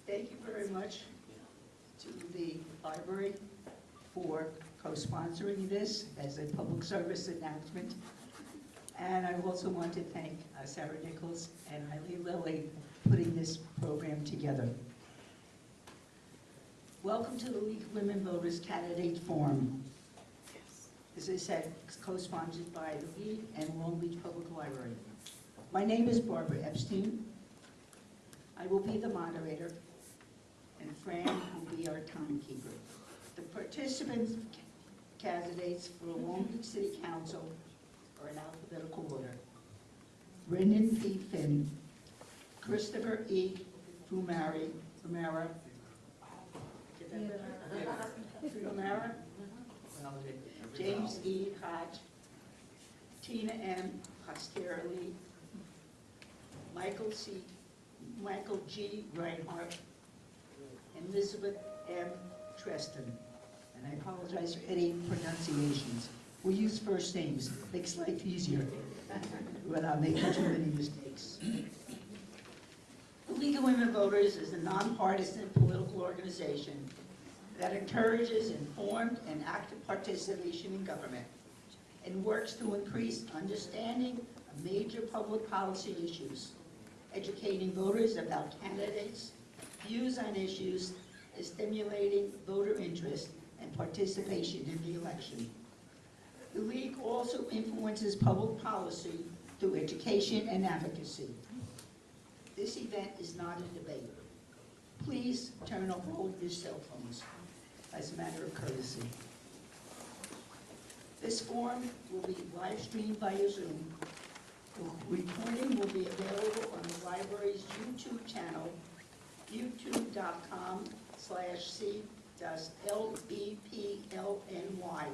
Thank you very much to the library for co-sponsoring this as a public service announcement. And I also want to thank Sarah Nichols and Eileen Lilly for putting this program together. Welcome to the League of Women Voters Candidate Forum. As I said, it's co-sponsored by the League and Long Beach Public Library. My name is Barbara Epstein. I will be the moderator, and Fran will be our timekeeper. The participants, candidates for Long Beach City Council are in alphabetical order. Brendan P. Finn, Christopher E. Fiumara, James E. Hodge, Tina M. Posterli, Michael G. Reinhart, and Elizabeth M. Treston. And I apologize for any pronunciations. We'll use first names, makes life easier without making too many mistakes. The League of Women Voters is a nonpartisan political organization that encourages informed and active participation in government and works to increase understanding of major public policy issues, educating voters about candidates, views on issues, and stimulating voter interest and participation in the election. The League also influences public policy through education and advocacy. This event is not a debate. Please turn off all your cell phones as a matter of courtesy. This forum will be live streamed via Zoom. The recording will be available on the library's YouTube channel, youtube.com/c-LBPLNY.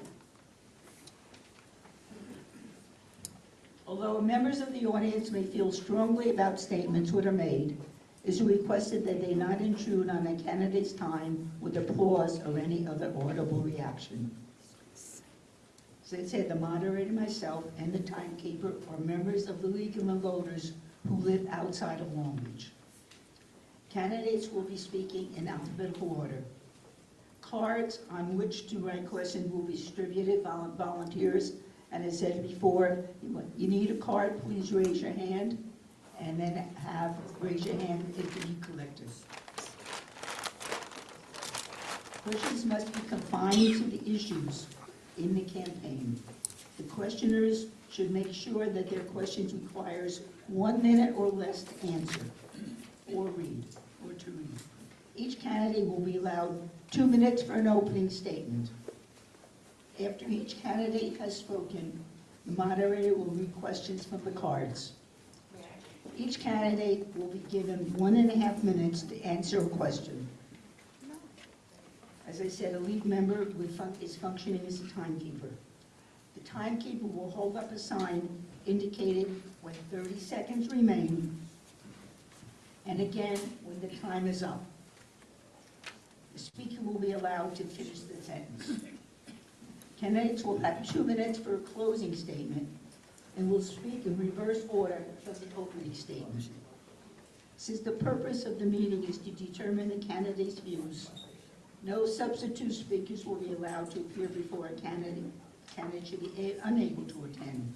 Although members of the audience may feel strongly about statements that are made, it is requested that they not intrude on a candidate's time with applause or any other audible reaction. As I said, the moderator, myself, and the timekeeper are members of the League of Women Voters who live outside of Long Beach. Candidates will be speaking in alphabetical order. Cards on which to write questions will be distributed by volunteers. And as I said before, you need a card, please raise your hand, and then raise your hand if you need collectors. Questions must be confined to the issues in the campaign. The questioners should make sure that their questions requires 1 minute or less to answer or to read. Each candidate will be allowed 2 minutes for an opening statement. After each candidate has spoken, the moderator will read questions from the cards. Each candidate will be given 1.5 minutes to answer a question. As I said, a League member is functioning as a timekeeper. The timekeeper will hold up a sign indicating when 30 seconds remain, and again when the time is up. The speaker will be allowed to finish the sentence. Candidates will have 2 minutes for a closing statement and will speak in reverse order from the opening statement. Since the purpose of the meeting is to determine the candidate's views, no substitute speakers will be allowed to appear before a candidate. Candidate should be unable to attend.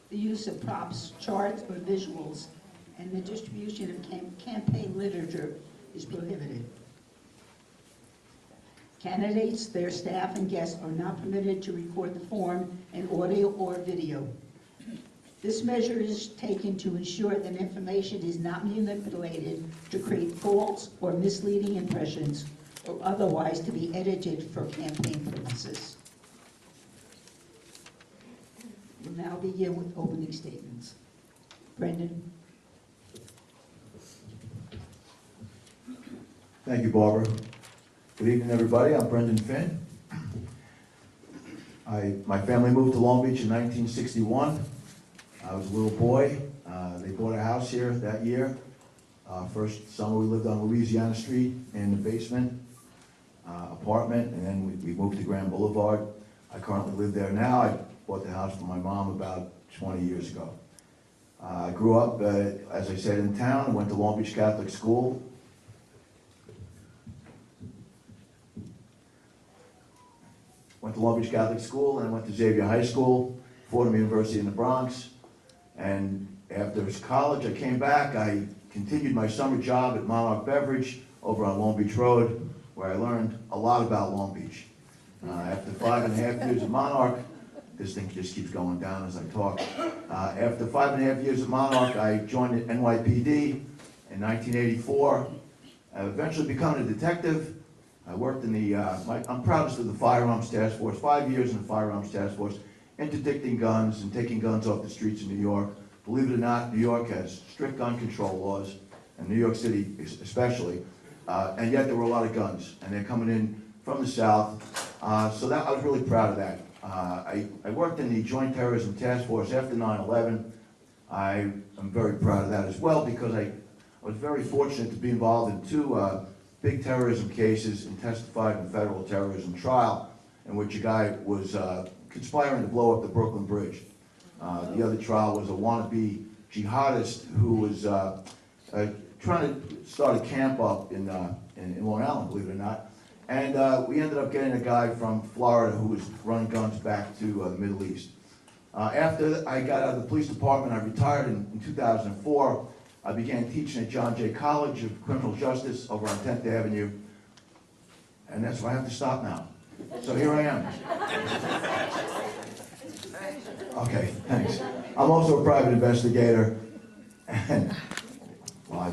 The use of props, charts, or visuals, and the distribution of campaign literature is prohibited. Candidates, their staff, and guests are not permitted to record the forum in audio or video. This measure is taken to ensure that information is not manipulated to create false or misleading impressions or otherwise to be edited for campaign purposes. We'll now begin with opening statements. Brendan. Thank you, Barbara. Good evening, everybody. I'm Brendan Finn. My family moved to Long Beach in 1961. I was a little boy. They bought a house here that year. First summer we lived on Louisiana Street in the basement apartment, and then we moved to Grand Boulevard. I currently live there now. I bought the house for my mom about 20 years ago. I grew up, as I said, in town. I went to Long Beach Catholic School. went to Long Beach Catholic School, and I went to Xavier High School, Fordham University in the Bronx. And after college, I came back. I continued my summer job at Monarch Beverage over on Long Beach Road, where I learned a lot about Long Beach. After 5.5 years at Monarch, this thing just keeps going down as I talk. After 5.5 years at Monarch, I joined the NYPD in 1984. Eventually becoming a detective. I worked in the, I'm proudest of the Firearms Task Force, 5 years in the Firearms Task Force, interdicting guns and taking guns off the streets of New York. Believe it or not, New York has strict gun control laws, and New York City especially, and yet there were a lot of guns, and they're coming in from the south, so that I was really proud of that. I worked in the Joint Terrorism Task Force after 9/11. I am very proud of that as well, because I was very fortunate to be involved in two big terrorism cases and testified in a federal terrorism trial in which a guy was conspiring to blow up the Brooklyn Bridge. The other trial was a wannabe jihadist who was trying to start a camp up in Long Island, believe it or not. And we ended up getting a guy from Florida who was running guns back to the Middle East. After I got out of the police department, I retired in 2004. I began teaching at John Jay College of Criminal Justice over on 10th Avenue. And that's where I have to stop now. So here I am. Okay, thanks. I'm also a private investigator. And, well, I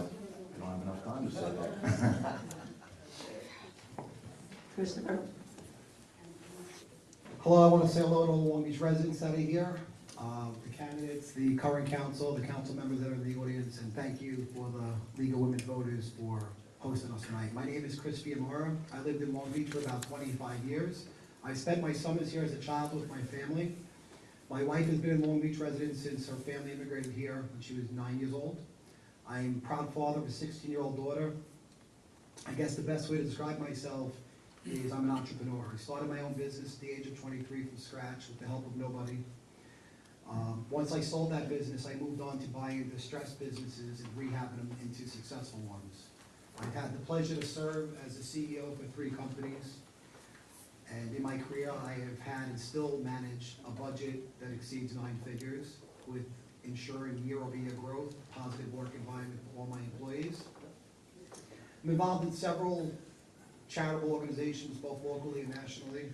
don't have enough time to say that. Christopher? Hello, I want to say hello to all the Long Beach residents that are here, the candidates, the current council, the council members that are in the audience, and thank you for the League of Women Voters for hosting us tonight. My name is Chris Fiumara. I lived in Long Beach for about 25 years. I spent my summers here as a child with my family. My wife has been in Long Beach resident since her family immigrated here when she was 9 years old. I'm a proud father of a 16-year-old daughter. I guess the best way to describe myself is I'm an entrepreneur. I started my own business at the age of 23 from scratch with the help of nobody. Once I sold that business, I moved on to buying distressed businesses and rehabbing them into successful ones. I've had the pleasure to serve as the CEO for 3 companies. And in my career, I have had and still manage a budget that exceeds 9 figures with ensuring year-over-year growth, positive work environment for all my employees. I'm involved in several charitable organizations, both locally and nationally.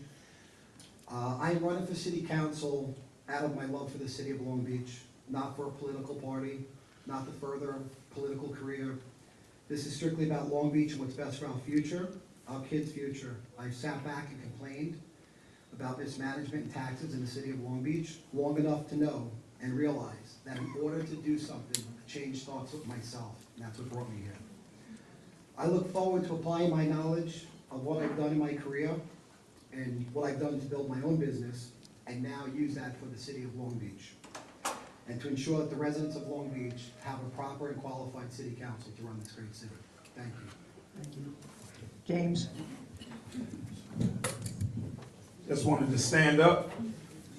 I am running for city council out of my love for the city of Long Beach, not for a political party, not to further a political career. This is strictly about Long Beach and what's best for our future, our kids' future. I've sat back and complained about mismanagement and taxes in the city of Long Beach long enough to know and realize that in order to do something, the change starts with myself, and that's what brought me here. I look forward to applying my knowledge of what I've done in my career and what I've done to build my own business, and now use that for the city of Long Beach, and to ensure that the residents of Long Beach have a proper and qualified city council to run this great city. Thank you. Thank you. James? Just wanted to stand up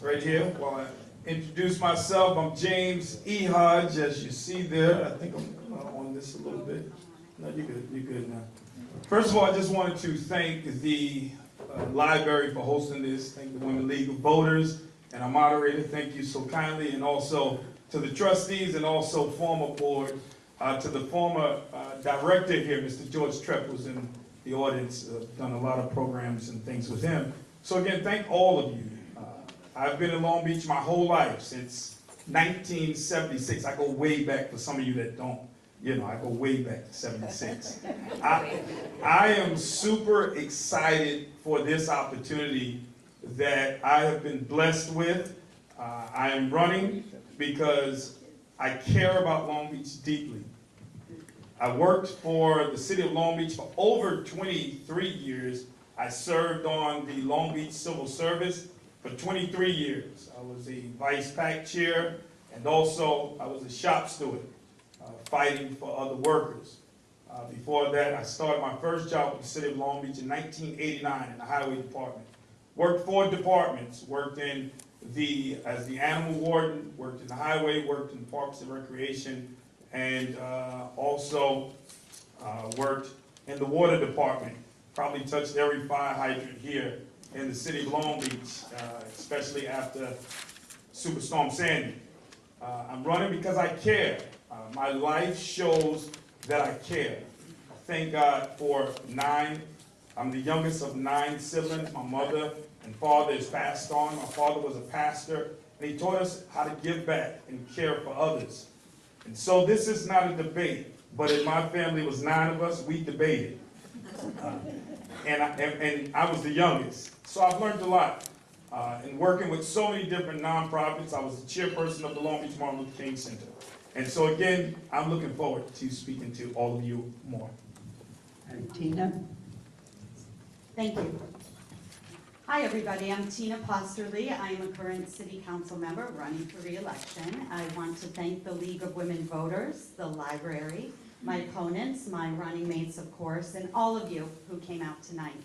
right here while I introduce myself. I'm James E. Hodge, as you see there. I think I'm on this a little bit. No, you're good now. First of all, I just wanted to thank the library for hosting this, thank the Women League of Voters, and our moderator, thank you so kindly, and also to the trustees and also former board, to the former director here, Mr. George Trepp, who's in the audience, done a lot of programs and things with him. So again, thank all of you. I've been in Long Beach my whole life, since 1976. I go way back for some of you that don't. You know, I go way back to 76. I am super excited for this opportunity that I have been blessed with. I am running because I care about Long Beach deeply. I worked for the city of Long Beach for over 23 years. I served on the Long Beach Civil Service for 23 years. I was a vice pack chair, and also I was a shop steward. Fighting for other workers. Before that, I started my first job with the city of Long Beach in 1989 in the highway department. Worked 4 departments, worked in as the animal warden, worked in the highway, worked in parks and recreation, and also worked in the water department. Probably touched every fire hydrant here in the city of Long Beach, especially after Superstorm Sandy. I'm running because I care. My life shows that I care. I thank God for I'm the youngest of 9 siblings. My mother and father is passed on. My father was a pastor, and he taught us how to give back and care for others. And so this is not a debate, but in my family, it was 9 of us, we debated. And I was the youngest. So I've learned a lot. In working with so many different nonprofits, I was the chairperson of the Long Beach Martin Luther King Center. And so again, I'm looking forward to speaking to all of you more. And Tina? Thank you. Hi, everybody. I'm Tina Posterli. I am a current city council member running for re-election. I want to thank the League of Women Voters, the library, my opponents, my running mates, of course, and all of you who came out tonight.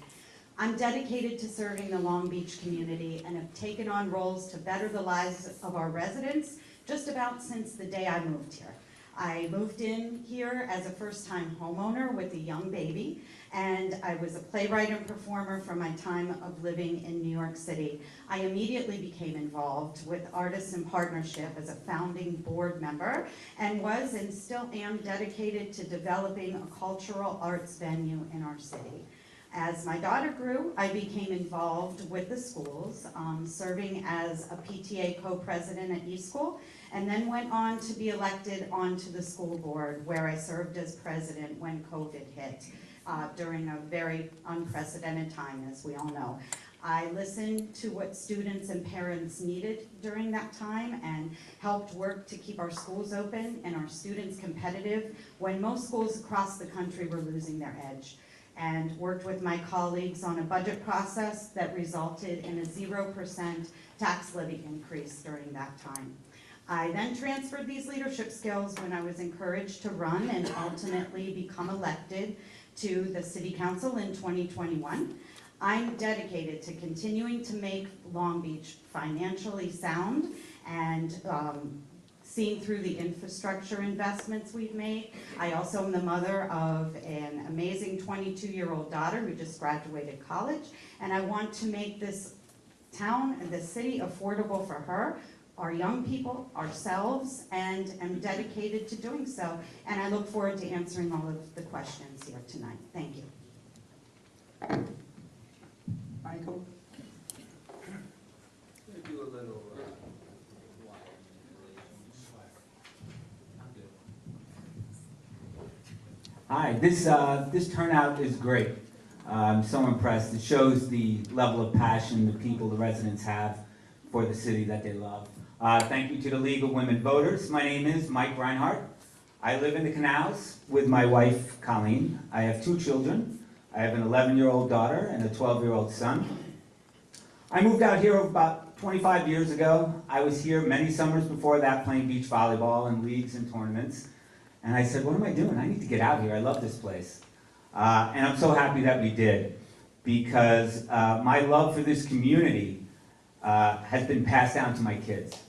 I'm dedicated to serving the Long Beach community and have taken on roles to better the lives of our residents just about since the day I moved here. I moved in here as a first-time homeowner with a young baby, and I was a playwright and performer from my time of living in New York City. I immediately became involved with Artists in Partnership as a founding board member, and was and still am dedicated to developing a cultural arts venue in our city. As my daughter grew, I became involved with the schools, serving as a PTA co-president at East School, and then went on to be elected onto the school board, where I served as president when COVID hit, during a very unprecedented time, as we all know. I listened to what students and parents needed during that time and helped work to keep our schools open and our students competitive when most schools across the country were losing their edge, and worked with my colleagues on a budget process that resulted in a 0% tax levy increase during that time. I then transferred these leadership skills when I was encouraged to run and ultimately become elected to the City Council in 2021. I'm dedicated to continuing to make Long Beach financially sound and seeing through the infrastructure investments we've made. I also am the mother of an amazing 22-year-old daughter who just graduated college, and I want to make this town and the city affordable for her, our young people, ourselves, and am dedicated to doing so. And I look forward to answering all of the questions here tonight. Thank you. Michael? Do a little, Hi, this turnout is great. I'm so impressed. It shows the level of passion the people, the residents have for the city that they love. Thank you to the League of Women Voters. My name is Mike Reinhart. I live in the Canals with my wife, Colleen. I have 2 children. I have an 11-year-old daughter and a 12-year-old son. I moved out here about 25 years ago. I was here many summers before that playing beach volleyball and leagues and tournaments. And I said, what am I doing? I need to get out here. I love this place. And I'm so happy that we did, because my love for this community has been passed down to my kids.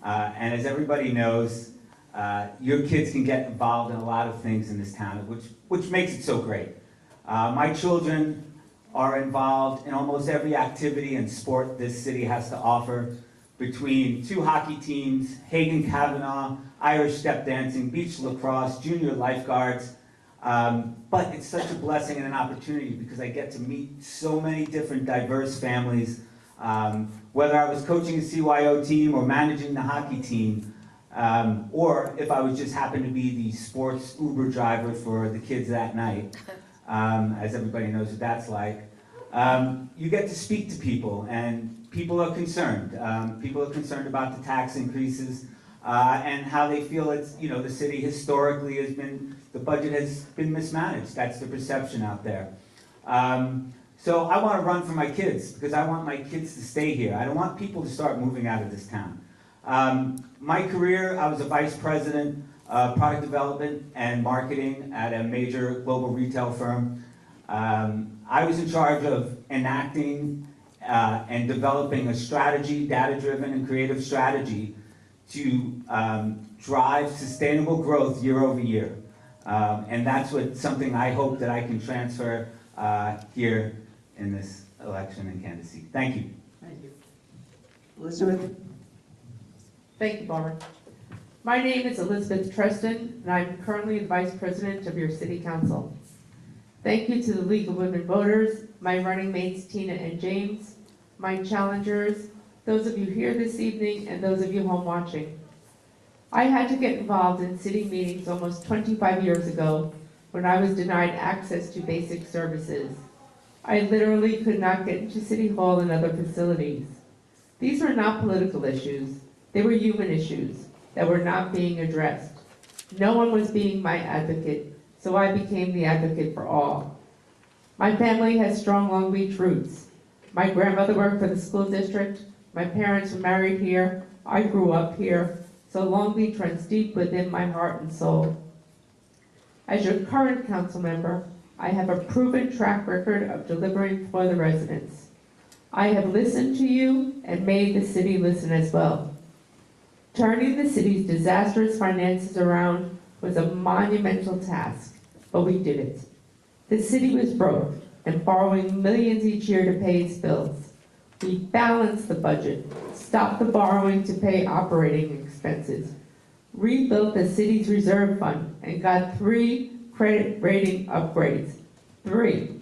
And as everybody knows, your kids can get involved in a lot of things in this town, which makes it so great. My children are involved in almost every activity and sport this city has to offer, between 2 hockey teams, Hagen Kavanaugh, Irish step dancing, beach lacrosse, junior lifeguards. But it's such a blessing and an opportunity because I get to meet so many different diverse families. Whether I was coaching a CYO team or managing the hockey team, or if I was just happened to be the sports Uber driver for the kids that night, as everybody knows what that's like. You get to speak to people, and people are concerned. People are concerned about the tax increases and how they feel it's, the city historically has been, the budget has been mismanaged. That's the perception out there. So I want to run for my kids because I want my kids to stay here. I don't want people to start moving out of this town. My career, I was a vice president of product development and marketing at a major global retail firm. I was in charge of enacting and developing a strategy, data-driven and creative strategy to drive sustainable growth year over year. And that's something I hope that I can transfer here in this election and candidacy. Thank you. Thank you. Elizabeth? Thank you, Barbara. My name is Elizabeth Treston, and I'm currently the Vice President of your City Council. Thank you to the League of Women Voters, my running mates Tina and James, my challengers, those of you here this evening, and those of you home watching. I had to get involved in city meetings almost 25 years ago when I was denied access to basic services. I literally could not get into City Hall and other facilities. These were not political issues. They were human issues that were not being addressed. No one was being my advocate, so I became the advocate for all. My family has strong Long Beach roots. My grandmother worked for the school district. My parents were married here. I grew up here, so Long Beach runs deep within my heart and soul. As your current council member, I have a proven track record of delivering for the residents. I have listened to you and made the city listen as well. Turning the city's disastrous finances around was a monumental task, but we did it. The city was broke and borrowing millions each year to pay its bills. We balanced the budget, stopped the borrowing to pay operating expenses, rebuilt the city's reserve fund, and got 3 credit rating upgrades. 3.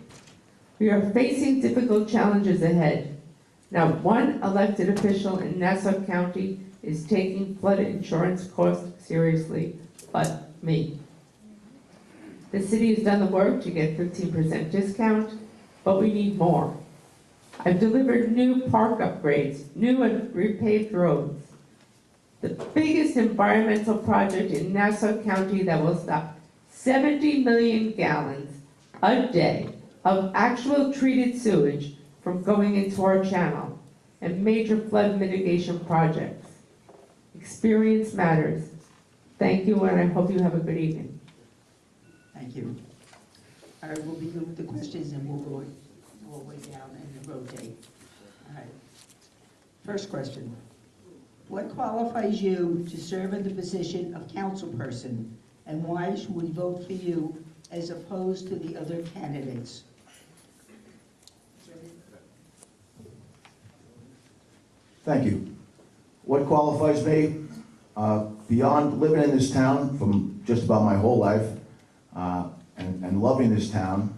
We are facing difficult challenges ahead. Now, one elected official in Nassau County is taking flood insurance costs seriously, but me. The city has done the work to get 15% discount, but we need more. I've delivered new park upgrades, new and repaved roads. The biggest environmental project in Nassau County that will stop 70 million gallons a day of actual treated sewage from going into our channel, and major flood mitigation projects. Experience matters. Thank you, and I hope you have a good evening. Thank you. All right, we'll begin with the questions and we'll go all the way down and rotate. All right. First question. What qualifies you to serve in the position of councilperson, and why should we vote for you as opposed to the other candidates? Thank you. What qualifies me? Beyond living in this town from just about my whole life and loving this town,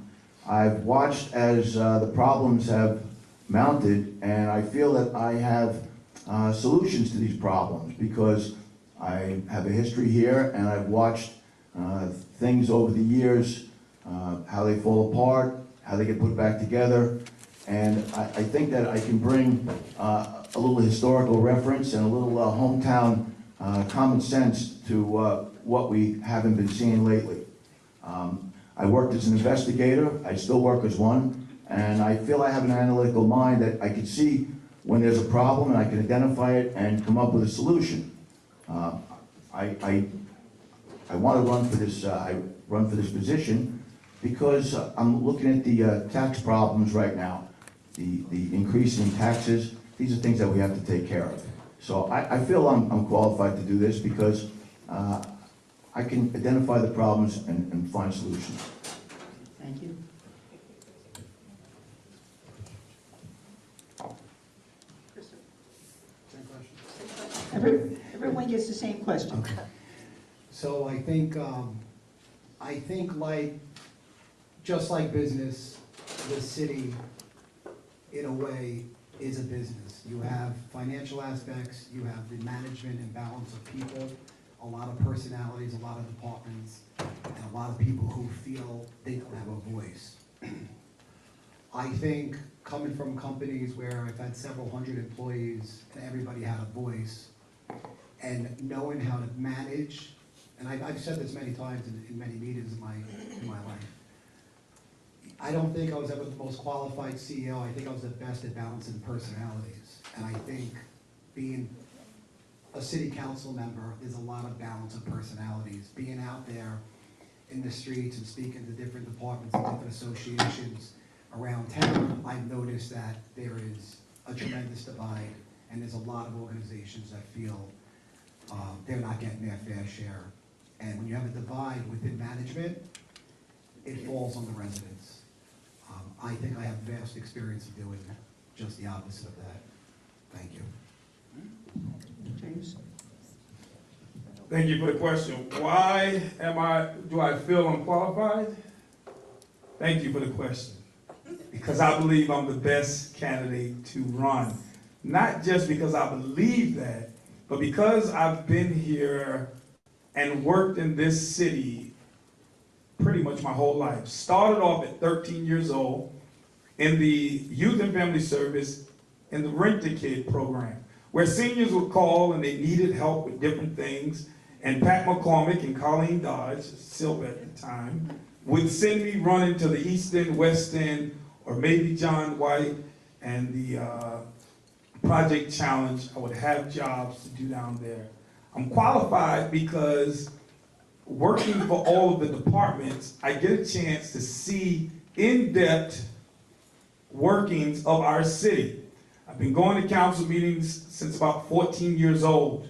I've watched as the problems have mounted, and I feel that I have solutions to these problems because I have a history here and I've watched things over the years, how they fall apart, how they get put back together, and I think that I can bring a little historical reference and a little hometown common sense to what we haven't been seeing lately. I worked as an investigator, I still work as one, and I feel I have an analytical mind that I can see when there's a problem and I can identify it and come up with a solution. I want to run for this. I run for this position because I'm looking at the tax problems right now, the increase in taxes. These are things that we have to take care of. So I feel I'm qualified to do this because I can identify the problems and find solutions. Thank you. Everyone gets the same question. Okay. So I think like, just like business, the city, in a way, is a business. You have financial aspects, you have the management and balance of people, a lot of personalities, a lot of departments, and a lot of people who feel they don't have a voice. I think coming from companies where I've had several hundred employees and everybody had a voice, and knowing how to manage, and I've said this many times in many meetings in my life, I don't think I was ever the most qualified CEO. I think I was the best at balancing personalities. And I think being a city council member, there's a lot of balance of personalities. Being out there in the streets and speaking to different departments and different associations around town, I've noticed that there is a tremendous divide, and there's a lot of organizations that feel they're not getting their fair share. And when you have a divide within management, it falls on the residents. I think I have vast experience of doing just the opposite of that. Thank you. James? Thank you for the question. Why do I feel unqualified? Thank you for the question. Because I believe I'm the best candidate to run. Not just because I believe that, but because I've been here and worked in this city pretty much my whole life. Started off at 13 years old in the Youth and Family Service in the Rent-A-Kid program, where seniors would call and they needed help with different things. And Pat McCormick and Colleen Dodge, Silver at the time, would send me running to the East End, West End, or maybe John White and the Project Challenge. I would have jobs to do down there. I'm qualified because working for all of the departments, I get a chance to see in-depth workings of our city. I've been going to council meetings since about 14 years old.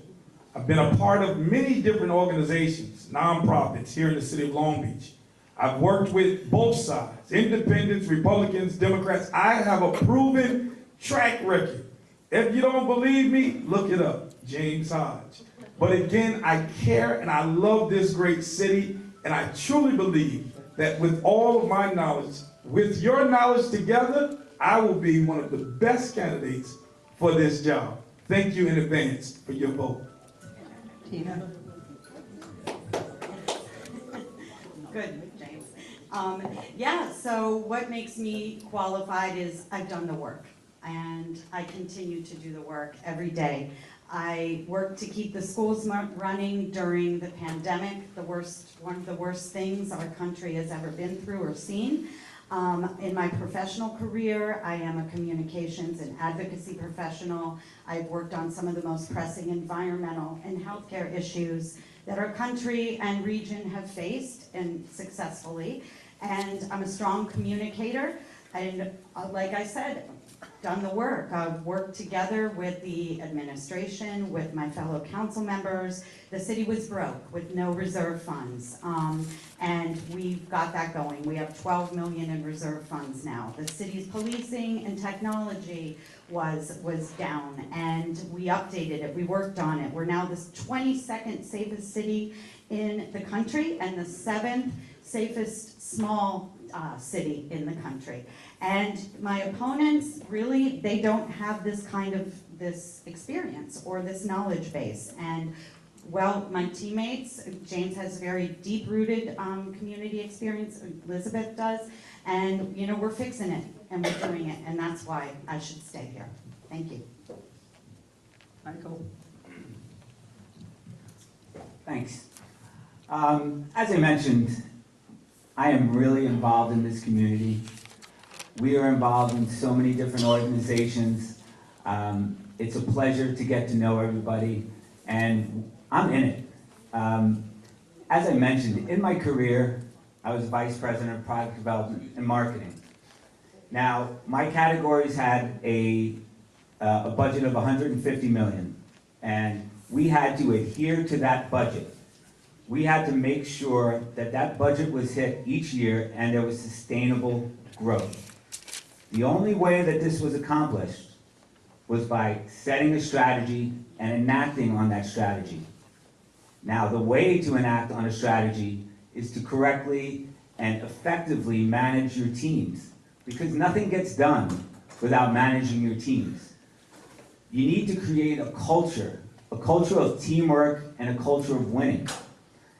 I've been a part of many different organizations, nonprofits here in the city of Long Beach. I've worked with both sides, independents, Republicans, Democrats. I have a proven track record. If you don't believe me, look it up, James Hodge. But again, I care and I love this great city, and I truly believe that with all of my knowledge, with your knowledge together, I will be one of the best candidates for this job. Thank you in advance for your vote. Tina? Good, James. Yeah, so what makes me qualified is I've done the work, and I continue to do the work every day. I worked to keep the schools running during the pandemic, one of the worst things our country has ever been through or seen. In my professional career, I am a communications and advocacy professional. I've worked on some of the most pressing environmental and healthcare issues that our country and region have faced, and successfully. And I'm a strong communicator, and like I said, done the work. I've worked together with the administration, with my fellow council members. The city was broke with no reserve funds, and we've got that going. We have 12 million in reserve funds now. The city's policing and technology was down, and we updated it, we worked on it. We're now the 22nd safest city in the country and the 7th safest small city in the country. And my opponents, really, they don't have this experience or this knowledge base. And well, my teammates, James has very deep-rooted community experience, Elizabeth does, and we're fixing it and we're doing it, and that's why I should stay here. Thank you. Michael? Thanks. As I mentioned, I am really involved in this community. We are involved in so many different organizations. It's a pleasure to get to know everybody, and I'm in it. As I mentioned, in my career, I was Vice President of Product Development and Marketing. Now, my categories had a budget of $150 million, and we had to adhere to that budget. We had to make sure that that budget was hit each year and there was sustainable growth. The only way that this was accomplished was by setting a strategy and enacting on that strategy. Now, the way to enact on a strategy is to correctly and effectively manage your teams, because nothing gets done without managing your teams. You need to create a culture of teamwork and a culture of winning.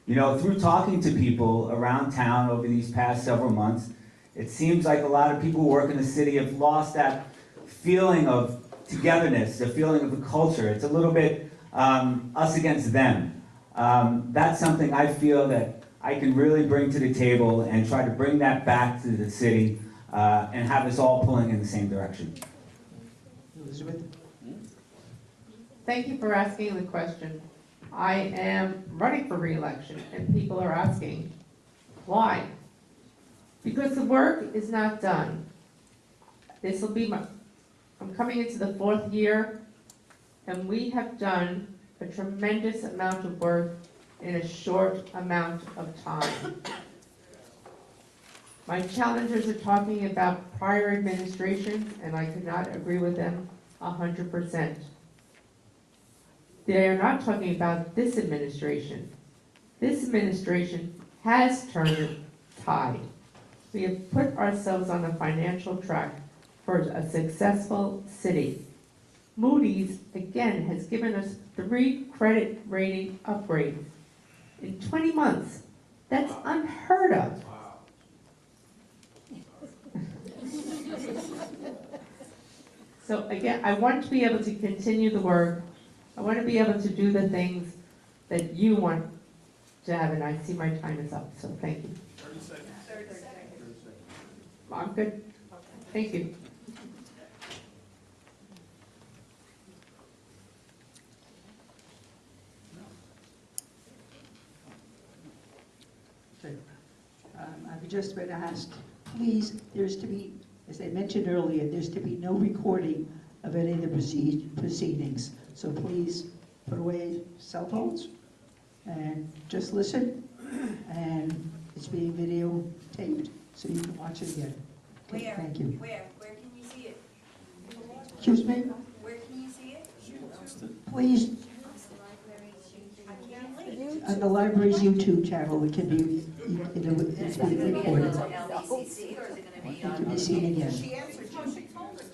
Through talking to people around town over these past several months, it seems like a lot of people who work in the city have lost that feeling of togetherness, the feeling of the culture. It's a little bit us against them. That's something I feel that I can really bring to the table and try to bring that back to the city and have us all pulling in the same direction. Elizabeth? Thank you for asking the question. I am running for re-election, and people are asking, why? Because the work is not done. This will be I'm coming into the 4th year, and we have done a tremendous amount of work in a short amount of time. My challengers are talking about prior administrations, and I could not agree with them 100%. They are not talking about this administration. This administration has turned the tide. We have put ourselves on a financial track for a successful city. Moody's, again, has given us 3 credit rating upgrades in 20 months. That's unheard of. So again, I want to be able to continue the work. I want to be able to do the things that you want to have, and I see my time is up, so thank you. 30 seconds. I'm good. Thank you. I've just been asked, please, there's to be, as I mentioned earlier, there's to be no recording of any of the proceedings. So please put away cell phones and just listen. And it's being videotaped, so you can watch it again. Okay, Where? thank you. Where can you see it? Excuse me? Where can you see it? Please, I can't wait. on the library's YouTube channel, it can be, it's being recorded. LCC, or is it gonna be It on? can be seen again. She answered you, she told us.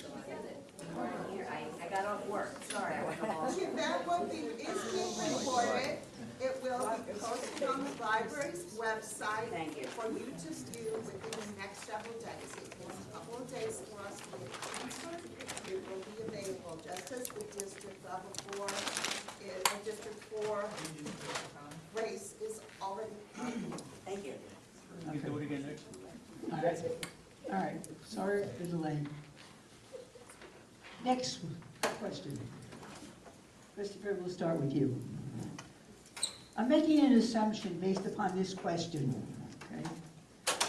Here, I got off work, sorry, I went home. That will be, is being recorded. It will be posted on the library's website. Thank you. For you to view within the next several days. It takes a couple of days for us to answer. It will be available, just as the District Level 4, District 4 race is already. Thank you. All right, all right, sorry for the delay. Next question. Christopher, we'll start with you. I'm making an assumption based upon this question, okay,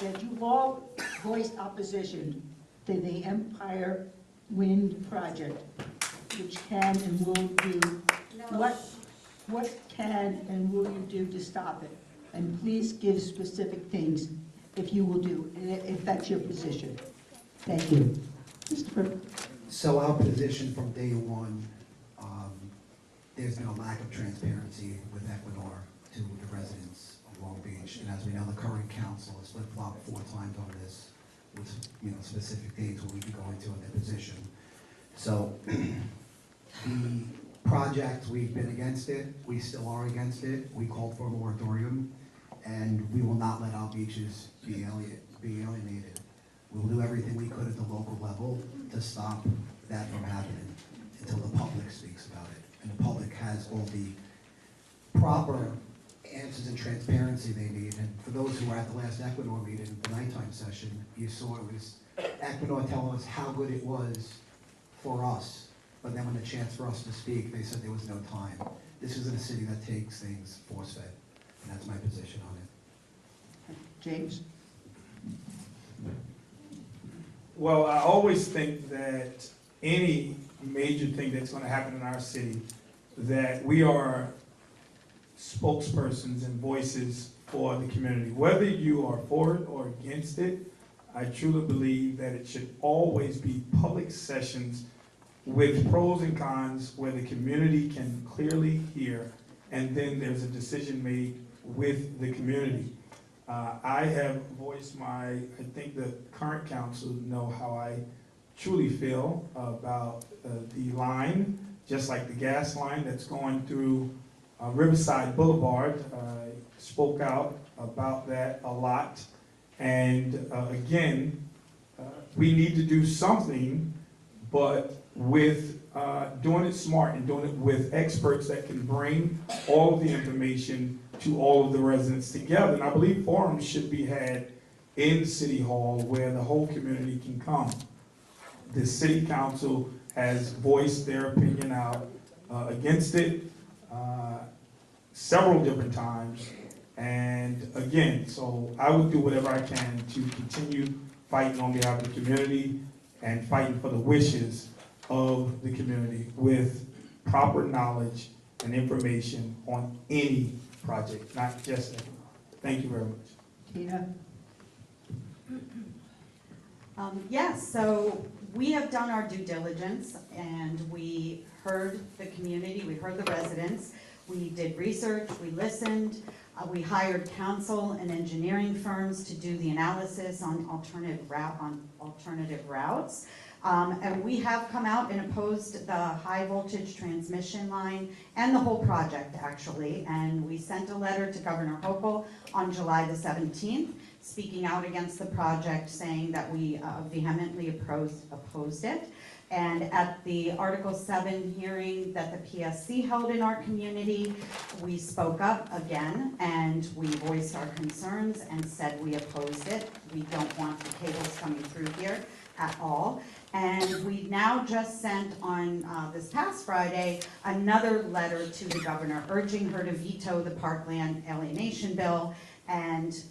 that you all voiced opposition to the Empire Wind Project, which can and will do, what can and will you do to stop it? And please give specific things if you will do, and if that's your position. Thank you. Christopher? So our position from day one, there's been a lack of transparency with Equinor to the residents of Long Beach. And as we know, the current council has flip-flopped 4 times on this with, specific dates where we can go into in their position. So the project, we've been against it. We still are against it. We called for a moratorium, and we will not let our beaches be alienated. We'll do everything we could at the local level to stop that from happening until the public speaks about it. And the public has all the proper answers and transparency they need. And for those who were at the last Equinor meeting, the nighttime session, you saw it was Equinor telling us how good it was for us. But then when the chance for us to speak, they said there was no time. This isn't a city that takes things force-fed. And that's my position on it. James? Well, I always think that any major thing that's going to happen in our city, that we are spokespersons and voices for the community. Whether you are for it or against it, I truly believe that it should always be public sessions with pros and cons where the community can clearly hear, and then there's a decision made with the community. I have voiced I think the current council know how I truly feel about the line, just like the gas line that's going through Riverside Boulevard. I spoke out about that a lot. And again, we need to do something, but with doing it smart and doing it with experts that can bring all of the information to all of the residents together. And I believe forums should be had in City Hall where the whole community can come. The City Council has voiced their opinion out against it several different times. And again, so I would do whatever I can to continue fighting on behalf of the community and fighting for the wishes of the community with proper knowledge and information on any project, not just that. Thank you very much. Tina? Yes, so we have done our due diligence and we heard the community, we heard the residents. We did research, we listened, we hired counsel and engineering firms to do the analysis on alternative routes. And we have come out and opposed the high voltage transmission line and the whole project actually. And we sent a letter to Governor Hochul on July the 17th, speaking out against the project, saying that we vehemently opposed it. And at the Article 7 hearing that the PSC held in our community, we spoke up again and we voiced our concerns and said we opposed it. We don't want the cables coming through here at all. And we now just sent on this past Friday another letter to the governor urging her to veto the parkland alienation bill, and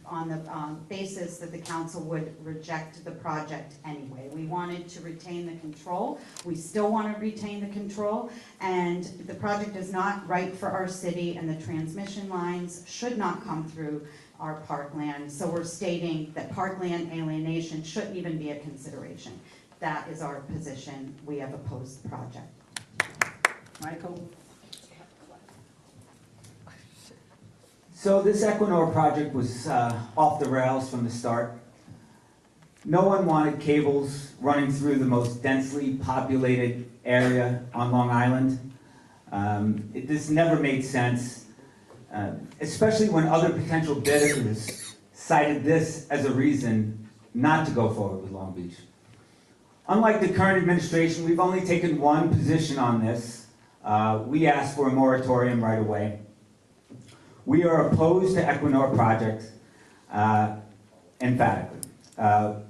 on the basis that the council would reject the project anyway. We wanted to retain the control. We still want to retain the control, and the project is not right for our city, and the transmission lines should not come through our parkland. So we're stating that parkland alienation shouldn't even be a consideration. That is our position. We have opposed the project. Michael? So this Equinor project was off the rails from the start. No one wanted cables running through the most densely populated area on Long Island. This never made sense, especially when other potential bidders cited this as a reason not to go forward with Long Beach. Unlike the current administration, we've only taken one position on this. We asked for a moratorium right away. We are opposed to Equinor projects, emphatically.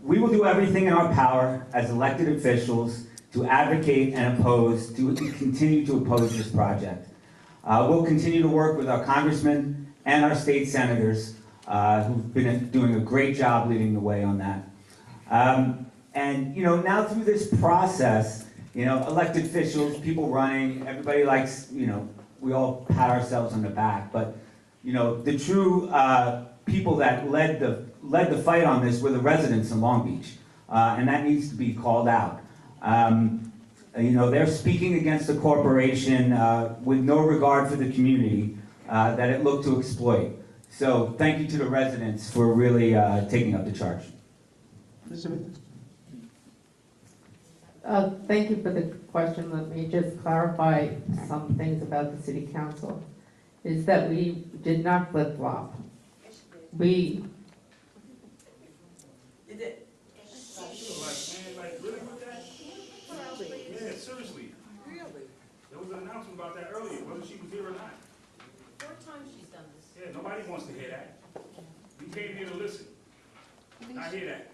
We will do everything in our power as elected officials to advocate and oppose, to continue to oppose this project. We'll continue to work with our congressmen and our state senators who've been doing a great job leading the way on that. And now through this process, elected officials, people running, everybody likes, we all pat ourselves on the back, but the true people that led the fight on this were the residents in Long Beach, and that needs to be called out. They're speaking against a corporation with no regard for the community that it looked to exploit. So thank you to the residents for really taking up the charge. Elizabeth? Thank you for the question. Let me just clarify some things about the city council. Is that we did not flip-flop. We... You did. Like, really with that? Yeah, seriously. Really? There was an announcement about that earlier, whether she was here or not. 4 times she's done this. Yeah, nobody wants to hear that. We came here to listen. I hear that.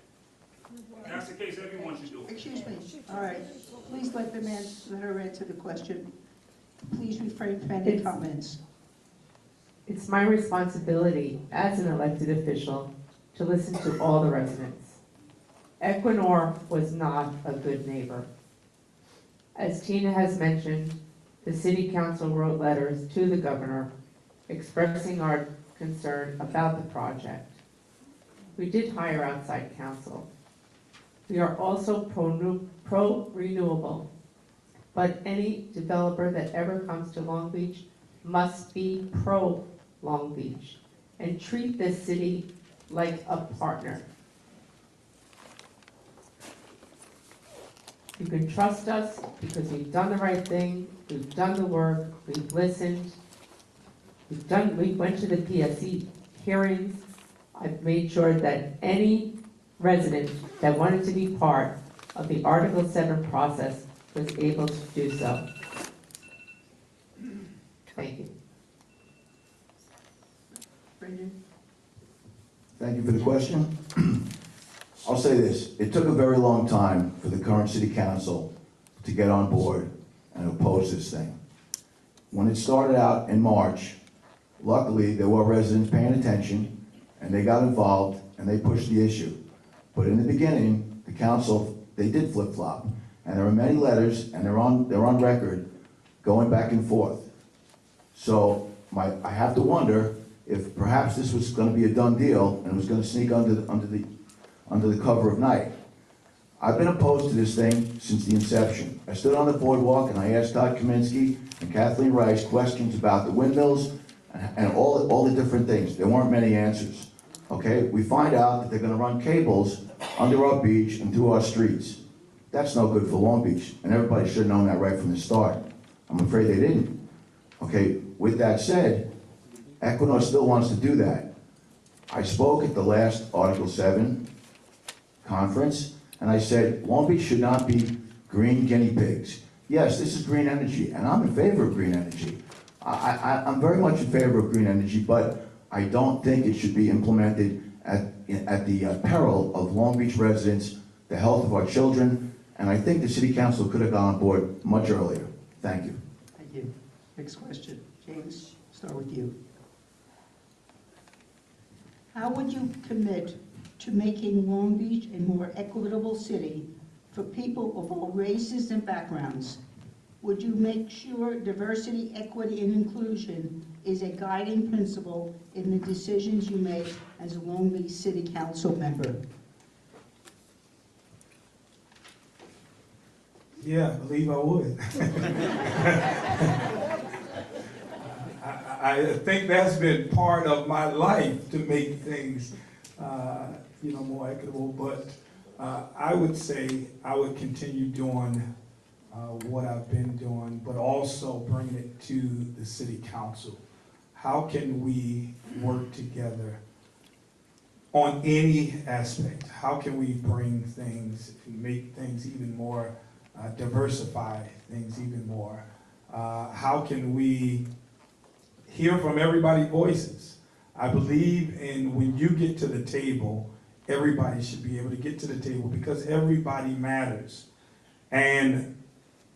If that's the case, everyone should do it. Excuse me. All right. Please let her answer the question. Please refrain from any comments. It's my responsibility as an elected official to listen to all the residents. Equinor was not a good neighbor. As Tina has mentioned, the city council wrote letters to the governor expressing our concern about the project. We did hire outside counsel. We are also pro-renewable, but any developer that ever comes to Long Beach must be pro-Long Beach and treat this city like a partner. You can trust us because we've done the right thing, we've done the work, we've listened, we went to the PSC hearings. I've made sure that any resident that wanted to be part of the Article 7 process was able to do so. Thank you. Brendan? Thank you for the question. I'll say this, it took a very long time for the current city council to get on board and oppose this thing. When it started out in March, luckily there were residents paying attention and they got involved and they pushed the issue. But in the beginning, the council, they did flip-flop. And there are many letters, and they're on record, going back and forth. So I have to wonder if perhaps this was going to be a done deal and it was going to sneak under the under the cover of night. I've been opposed to this thing since the inception. I stood on the boardwalk and I asked Todd Kaminsky and Kathleen Rice questions about the windmills and all the different things. There weren't many answers. Okay, we find out that they're gonna run cables under our beach and through our streets. That's no good for Long Beach, and everybody should have known that right from the start. I'm afraid they didn't. Okay, with that said, Equinor still wants to do that. I spoke at the last Article 7 conference, and I said, Long Beach should not be green guinea pigs. Yes, this is green energy, and I'm in favor of green energy. I'm very much in favor of green energy, but I don't think it should be implemented at the peril of Long Beach residents, the health of our children, and I think the City Council could have gone on board much earlier. Thank you. Thank you. Next question. James, start with you. How would you commit to making Long Beach a more equitable city for people of all races and backgrounds? Would you make sure diversity, equity, and inclusion is a guiding principle in the decisions you make as a Long Beach City Council member? Yeah, I believe I would. I think that's been part of my life to make things, more equitable. But I would say I would continue doing what I've been doing, but also bringing it to the City Council. How can we work together on any aspect? How can we bring things and make things even more diversify things even more? How can we hear from everybody's voices? I believe in when you get to the table, everybody should be able to get to the table because everybody matters. And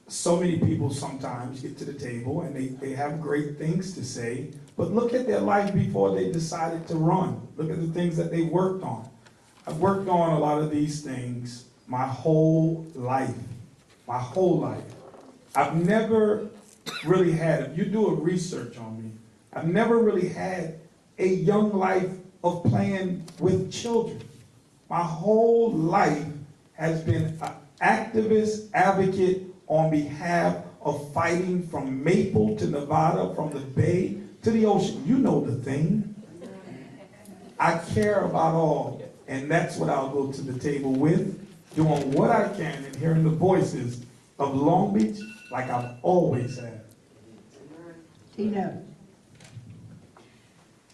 so many people sometimes get to the table and they have great things to say, but look at their life before they decided to run. Look at the things that they worked on. I've worked on a lot of these things my whole life. My whole life. I've never really had, if you do a research on me, I've never really had a young life of playing with children. My whole life has been an activist, advocate on behalf of fighting from Maple to Nevada, from the Bay to the ocean. You know the thing. I care about all, and that's what I'll go to the table with, doing what I can and hearing the voices of Long Beach like I've always had. Tina.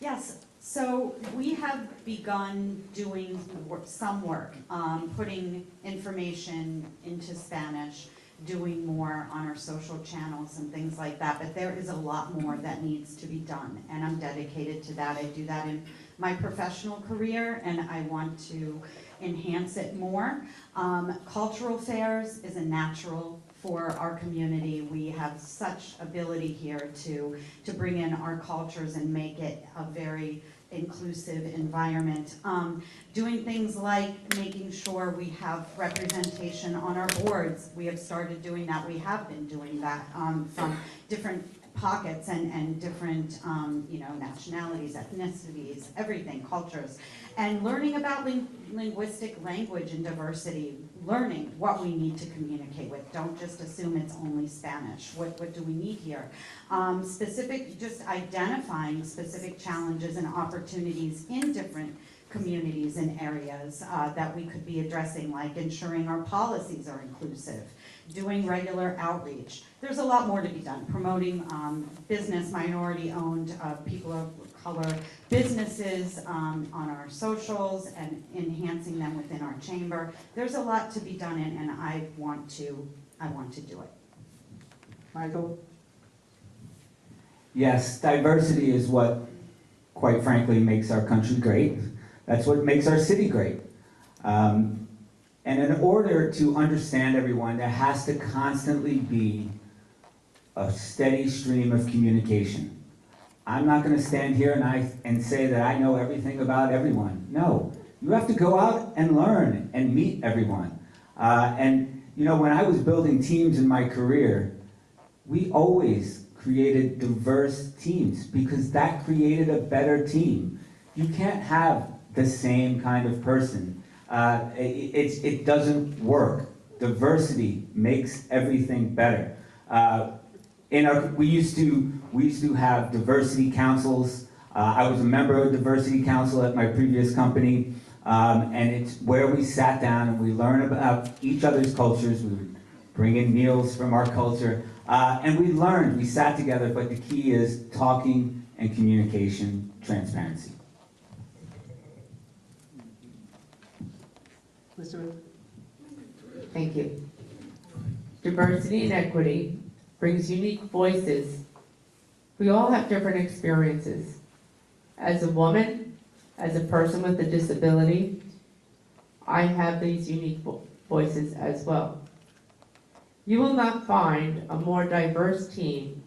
Yes, so we have begun doing some work, putting information into Spanish, doing more on our social channels and things like that, but there is a lot more that needs to be done, and I'm dedicated to that. I do that in my professional career, and I want to enhance it more. Cultural fairs is a natural for our community. We have such ability here to bring in our cultures and make it a very inclusive environment. Doing things like making sure we have representation on our boards. We have started doing that. We have been doing that from different pockets and different nationalities, ethnicities, everything, cultures. And learning about linguistic language and diversity, learning what we need to communicate with. Don't just assume it's only Spanish. What do we need here? Just identifying specific challenges and opportunities in different communities and areas that we could be addressing, like ensuring our policies are inclusive, doing regular outreach. There's a lot more to be done. Promoting business, minority-owned, people of color businesses on our socials and enhancing them within our chamber. There's a lot to be done, and I want to do it. Michael? Yes, diversity is what, quite frankly, makes our country great. That's what makes our city great. And in order to understand everyone, there has to constantly be a steady stream of communication. I'm not going to stand here and say that I know everything about everyone. No, you have to go out and learn and meet everyone. When I was building teams in my career, we always created diverse teams because that created a better team. You can't have the same kind of person it doesn't work. Diversity makes everything better. We used to have diversity councils. I was a member of diversity council at my previous company, and it's where we sat down and we learned about each other's cultures. We would bring in meals from our culture, and we sat together, but the key is talking and communication, transparency. Elizabeth? Thank you. Diversity and equity brings unique voices. We all have different experiences. As a woman, as a person with a disability, I have these unique voices as well. You will not find a more diverse team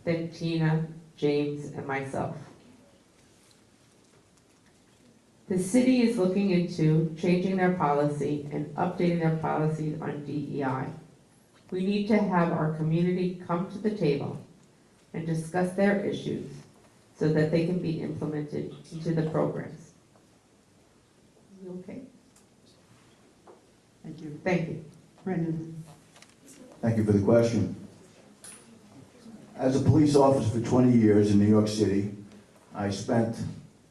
than Tina, James, and myself. The city is looking into changing their policy and updating their policies on DEI. We need to have our community come to the table and discuss their issues so that they can be implemented into the programs. You okay? Thank you. Thank you. Brendan? Thank you for the question. As a police officer for 20 years in New York City, I spent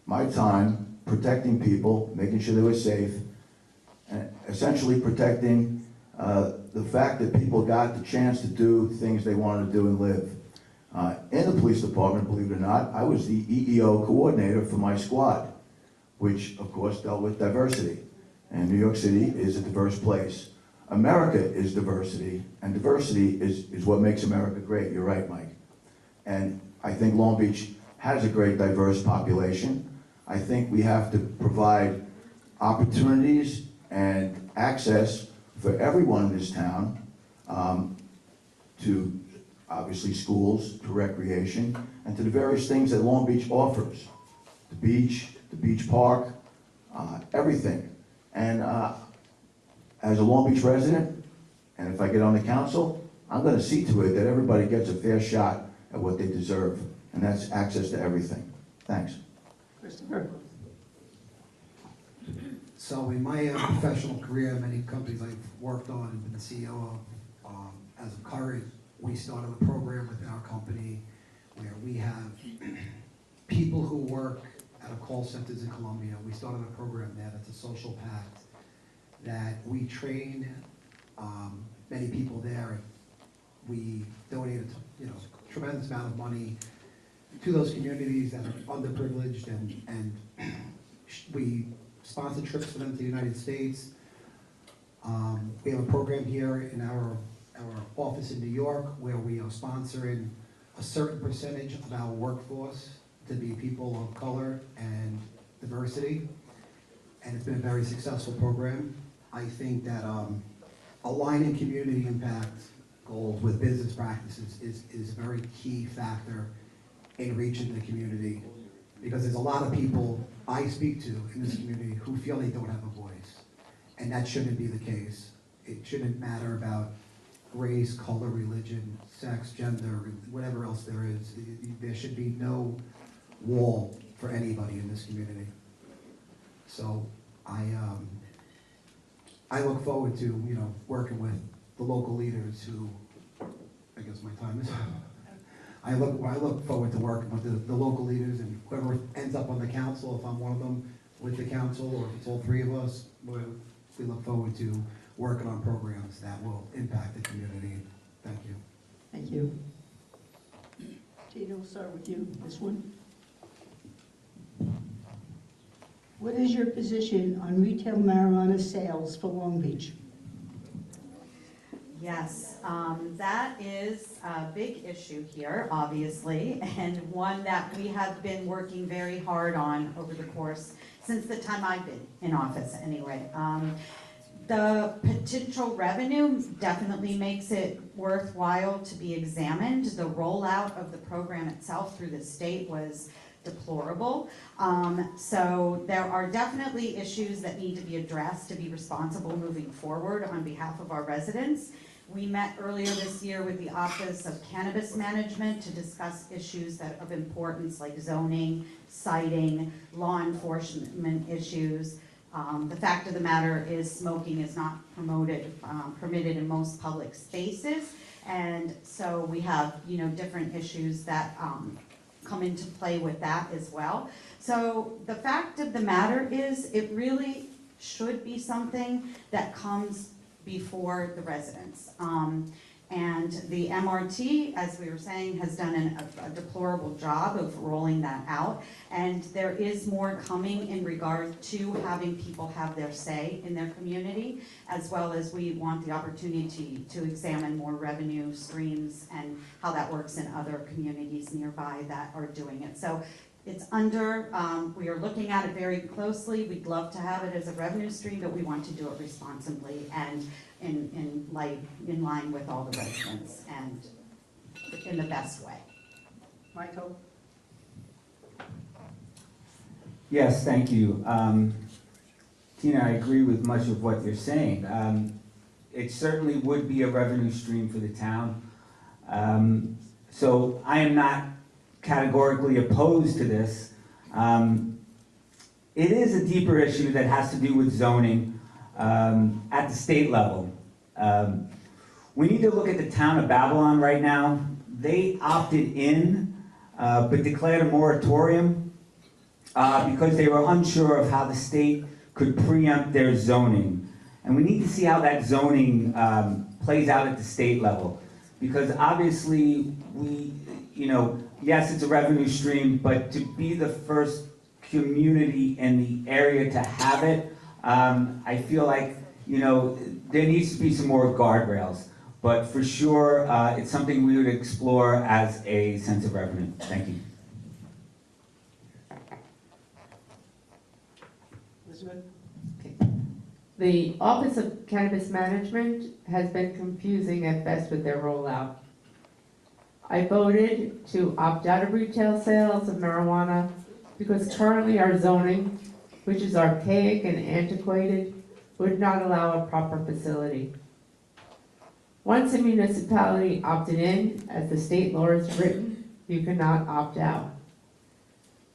my time protecting people, making sure they were safe, and essentially protecting the fact that people got the chance to do things they wanted to do and live. In the police department, believe it or not, I was the EEO coordinator for my squad, which of course dealt with diversity. And New York City is a diverse place. America is diversity, and diversity is what makes America great. You're right, Mike. And I think Long Beach has a great diverse population. I think we have to provide opportunities and access for everyone in this town, to obviously schools, to recreation, and to the various things that Long Beach offers. The beach park, everything. And as a Long Beach resident, and if I get on the council, I'm gonna see to it that everybody gets a fair shot at what they deserve, and that's access to everything. Thanks. Christopher? So in my professional career, many companies I've worked on and been the CEO of, as a current, we started a program within our company where we have people who work at a call centers in Columbia. We started a program there that's a social pact that we train many people there. We donated, tremendous amount of money to those communities that are underprivileged, and we sponsor trips for them to the United States. We have a program here in our office in New York where we are sponsoring a certain percentage of our workforce to be people of color and diversity, and it's been a very successful program. I think that aligning community impact goals with business practices is a very key factor in reaching the community, because there's a lot of people I speak to in this community who feel they don't have a voice, and that shouldn't be the case. It shouldn't matter about race, color, religion, sex, gender, whatever else there is. There should be no wall for anybody in this community. So I look forward to working with the local leaders who, I guess my time is. I look forward to working with the local leaders, and whoever ends up on the council, if I'm one of them with the council, or if it's all three of us, we look forward to working on programs that will impact the community. Thank you. Thank you. Tina, we'll start with you, this one. What is your position on retail marijuana sales for Long Beach? Yes, that is a big issue here, obviously, and one that we have been working very hard on over the course, since the time I've been in office anyway. The potential revenue definitely makes it worthwhile to be examined. The rollout of the program itself through the state was deplorable. So there are definitely issues that need to be addressed to be responsible moving forward on behalf of our residents. We met earlier this year with the Office of Cannabis Management to discuss issues that of importance like zoning, citing, law enforcement issues. The fact of the matter is smoking is not permitted in most public spaces. And so we have, different issues that come into play with that as well. So the fact of the matter is, it really should be something that comes before the residents. And the MRT, as we were saying, has done a deplorable job of rolling that out. And there is more coming in regard to having people have their say in their community, as well as we want the opportunity to examine more revenue streams and how that works in other communities nearby that are doing it. So it's we are looking at it very closely. We'd love to have it as a revenue stream, but we want to do it responsibly and in line with all the residents and in the best way. Michael? Yes, thank you. Tina, I agree with much of what you're saying. It certainly would be a revenue stream for the town. So I am not categorically opposed to this. It is a deeper issue that has to do with zoning at the state level. We need to look at the town of Babylon right now. They opted in, but declared a moratorium because they were unsure of how the state could preempt their zoning. And we need to see how that zoning plays out at the state level. Because obviously yes, it's a revenue stream, but to be the first community in the area to have it, I feel like, there needs to be some more guardrails. But for sure, it's something we would explore as a sense of revenue. Thank you. Elizabeth? The Office of Cannabis Management has been confusing at best with their rollout. I voted to opt out of retail sales of marijuana because currently our zoning, which is archaic and antiquated, would not allow a proper facility. Once a municipality opted in, as the state law is written, you cannot opt out.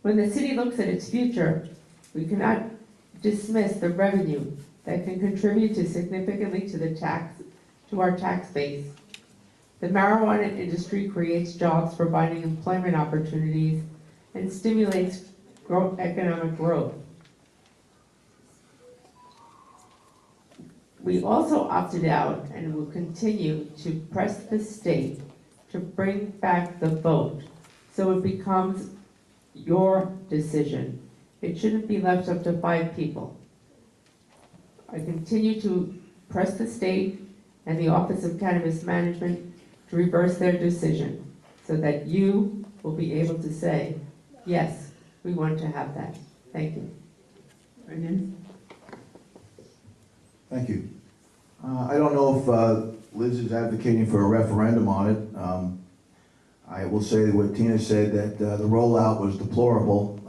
When the city looks at its future, we cannot dismiss the revenue that can contribute significantly to our tax base. The marijuana industry creates jobs, providing employment opportunities, and stimulates economic growth. We also opted out and will continue to press the state to bring back the vote so it becomes your decision. It shouldn't be left up to 5 people. I continue to press the state and the Office of Cannabis Management to reverse their decision so that you will be able to say, yes, we want to have that. Thank you. Brendan? Thank you. I don't know if Liz is advocating for a referendum on it. I will say what Tina said, that the rollout was deplorable.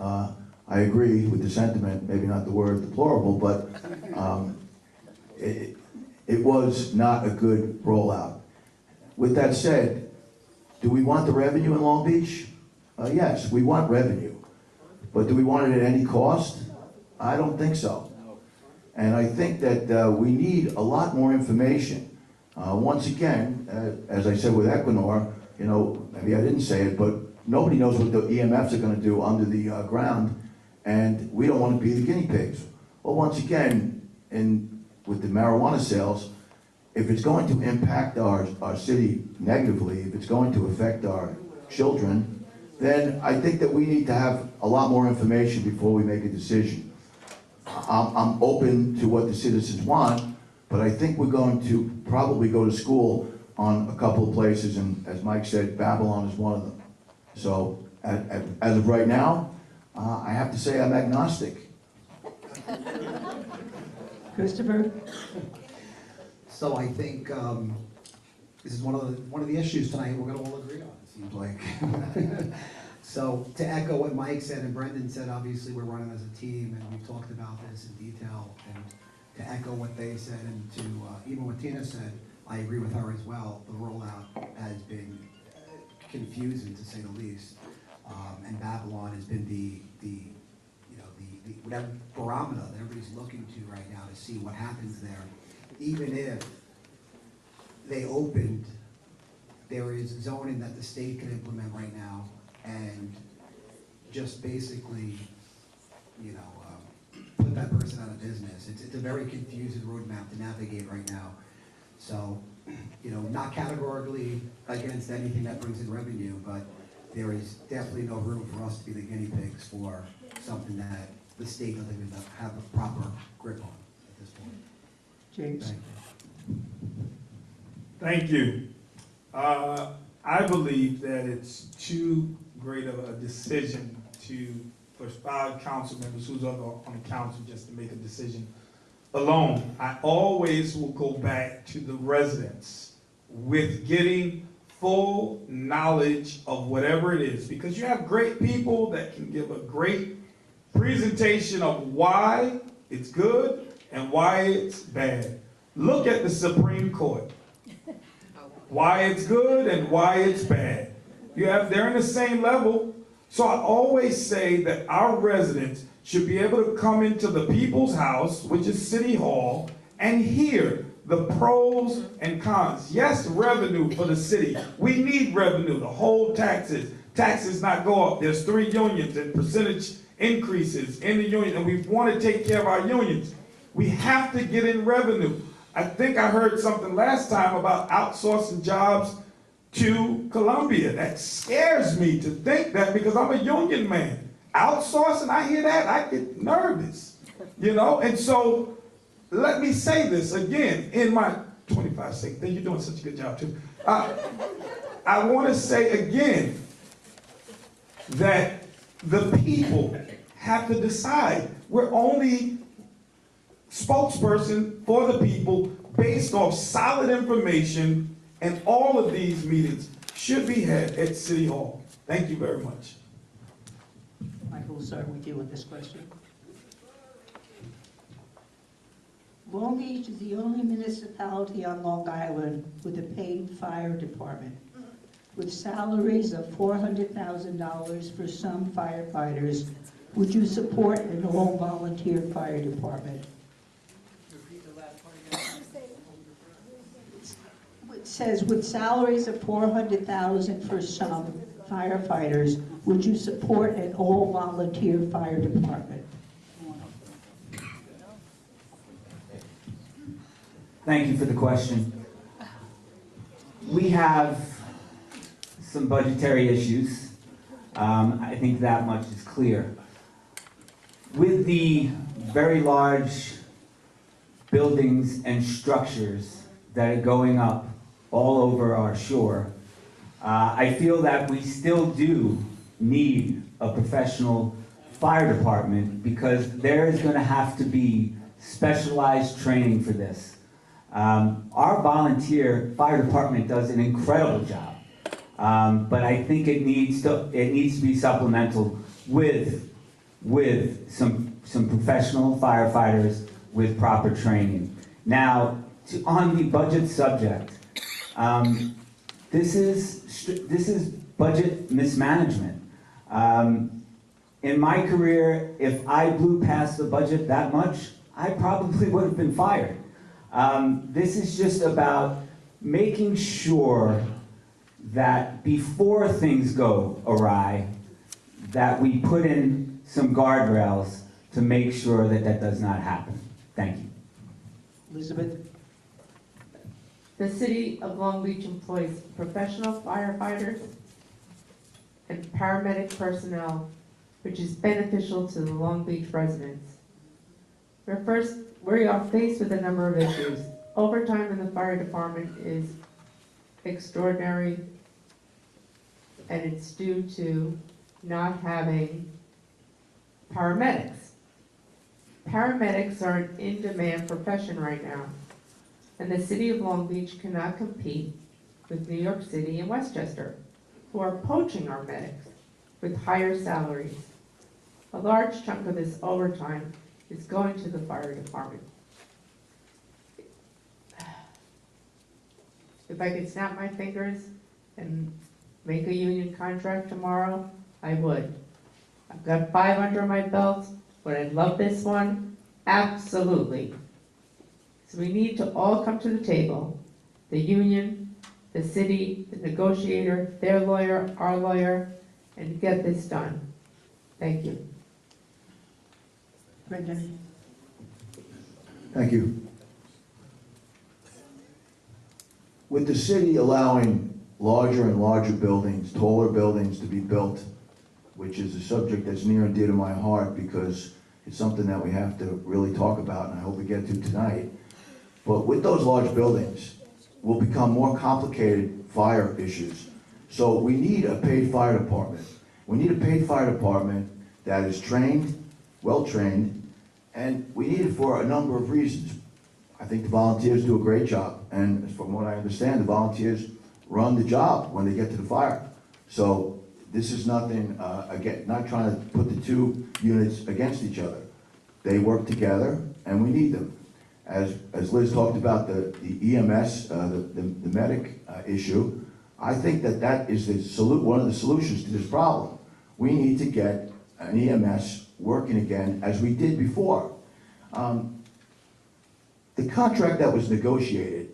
I agree with the sentiment, maybe not the word deplorable, but it was not a good rollout. With that said, do we want the revenue in Long Beach? Yes, we want revenue. But do we want it at any cost? I don't think so. And I think that we need a lot more information. Once again, as I said with Equinor, maybe I didn't say it, but nobody knows what the EMFs are going to do under the ground, and we don't want to be the guinea pigs. Well, once again, with the marijuana sales, if it's going to impact our city negatively, if it's going to affect our children, then I think that we need to have a lot more information before we make a decision. I'm open to what the citizens want, but I think we're going to probably go to school on a couple of places, and as Mike said, Babylon is one of them. So as of right now, I have to say I'm agnostic. Christopher? So I think this is one of the issues tonight we're going to all agree on, it seems like. So to echo what Mike said and Brendan said, obviously we're running as a team and we've talked about this in detail. And to echo what they said and to even what Tina said, I agree with her as well. The rollout has been confusing, to say the least. And Babylon has been the whatever barometer that everybody's looking to right now to see what happens there. Even if they opened, there is zoning that the state can implement right now and just basically, put that person out of business. It's a very confusing roadmap to navigate right now. So, not categorically against anything that brings in revenue, but there is definitely no room for us to be the guinea pigs for something that the state doesn't even have a proper grip on at this point. James? Thank you. I believe that it's too great of a decision for 5 council members who's on the council just to make a decision alone. I always will go back to the residents with getting full knowledge of whatever it is, because you have great people that can give a great presentation of why it's good and why it's bad. Look at the Supreme Court. Why it's good and why it's bad. They're in the same level. So I always say that our residents should be able to come into the people's house, which is City Hall, and hear the pros and cons. Yes, revenue for the city. We need revenue to hold taxes. Taxes not go up. There's 3 unions and percentage increases in the union, and we want to take care of our unions. We have to get in revenue. I think I heard something last time about outsourcing jobs to Columbia. That scares me to think that, because I'm a union man. Outsourcing, I hear that, I get nervous, And so let me say this again in my 25 seconds. You're doing such a good job too. I want to say again that the people have to decide. We're only spokesperson for the people based off solid information, and all of these meetings should be had at City Hall. Thank you very much. Michael, we'll start with you on this question. Long Beach is the only municipality on Long Island with a paid fire department. With salaries of $400,000 for some firefighters, would you support an all-volunteer fire department? It says, with salaries of $400,000 for some firefighters, would you support an all-volunteer fire department? Thank you for the question. We have some budgetary issues. I think that much is clear. With the very large buildings and structures that are going up all over our shore, I feel that we still do need a professional fire department, because there is going to have to be specialized training for this. Our volunteer fire department does an incredible job, but I think it needs to be supplemental with some professional firefighters with proper training. Now, on the budget subject, this is budget mismanagement. In my career, if I blew past the budget that much, I probably would have been fired. This is just about making sure that before things go awry, that we put in some guardrails to make sure that that does not happen. Thank you. Elizabeth? The City of Long Beach employs professional firefighters and paramedic personnel, which is beneficial to the Long Beach residents. We are faced with a number of issues. Overtime in the fire department is extraordinary, and it's due to not having paramedics. Paramedics are an in-demand profession right now, and the City of Long Beach cannot compete with New York City and Westchester, who are poaching our medics with higher salaries. A large chunk of this overtime is going to the fire department. If I could snap my fingers and make a union contract tomorrow, I would. I've got 5 under my belt. Would I love this one? Absolutely. So we need to all come to the table, the union, the city, the negotiator, their lawyer, our lawyer, and get this done. Thank you. Brendan? Thank you. With the city allowing larger and larger buildings, taller buildings to be built, which is a subject that's near and dear to my heart because it's something that we have to really talk about, and I hope we get to tonight. But with those large buildings will become more complicated fire issues. So we need a paid fire department. We need a paid fire department that is trained, well-trained, and we need it for a number of reasons. I think the volunteers do a great job, and from what I understand, the volunteers run the job when they get to the fire. So this is nothing, again, not trying to put the two units against each other. They work together, and we need them. As Liz talked about the EMS, the medic issue, I think that is one of the solutions to this problem. We need to get an EMS working again as we did before. The contract that was negotiated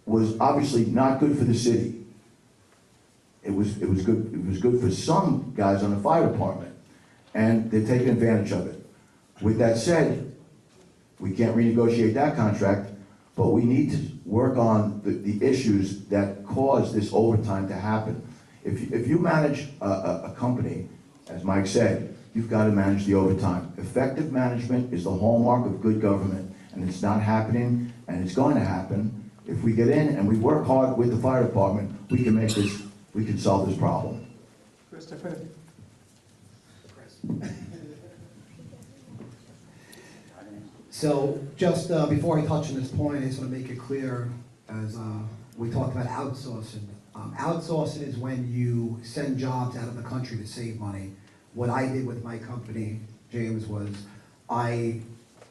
was obviously not good for the city. It was good for some guys on the fire department, and they're taking advantage of it. With that said, we can't renegotiate that contract, but we need to work on the issues that cause this overtime to happen. If you manage a company, as Mike said, you've got to manage the overtime. Effective management is the hallmark of good government, and it's not happening, and it's going to happen. If we get in and we work hard with the fire department, we can solve this problem. Christopher? So just before I touch on this point, I just want to make it clear, as we talked about outsourcing. Outsourcing is when you send jobs out of the country to save money. What I did with my company, James, was I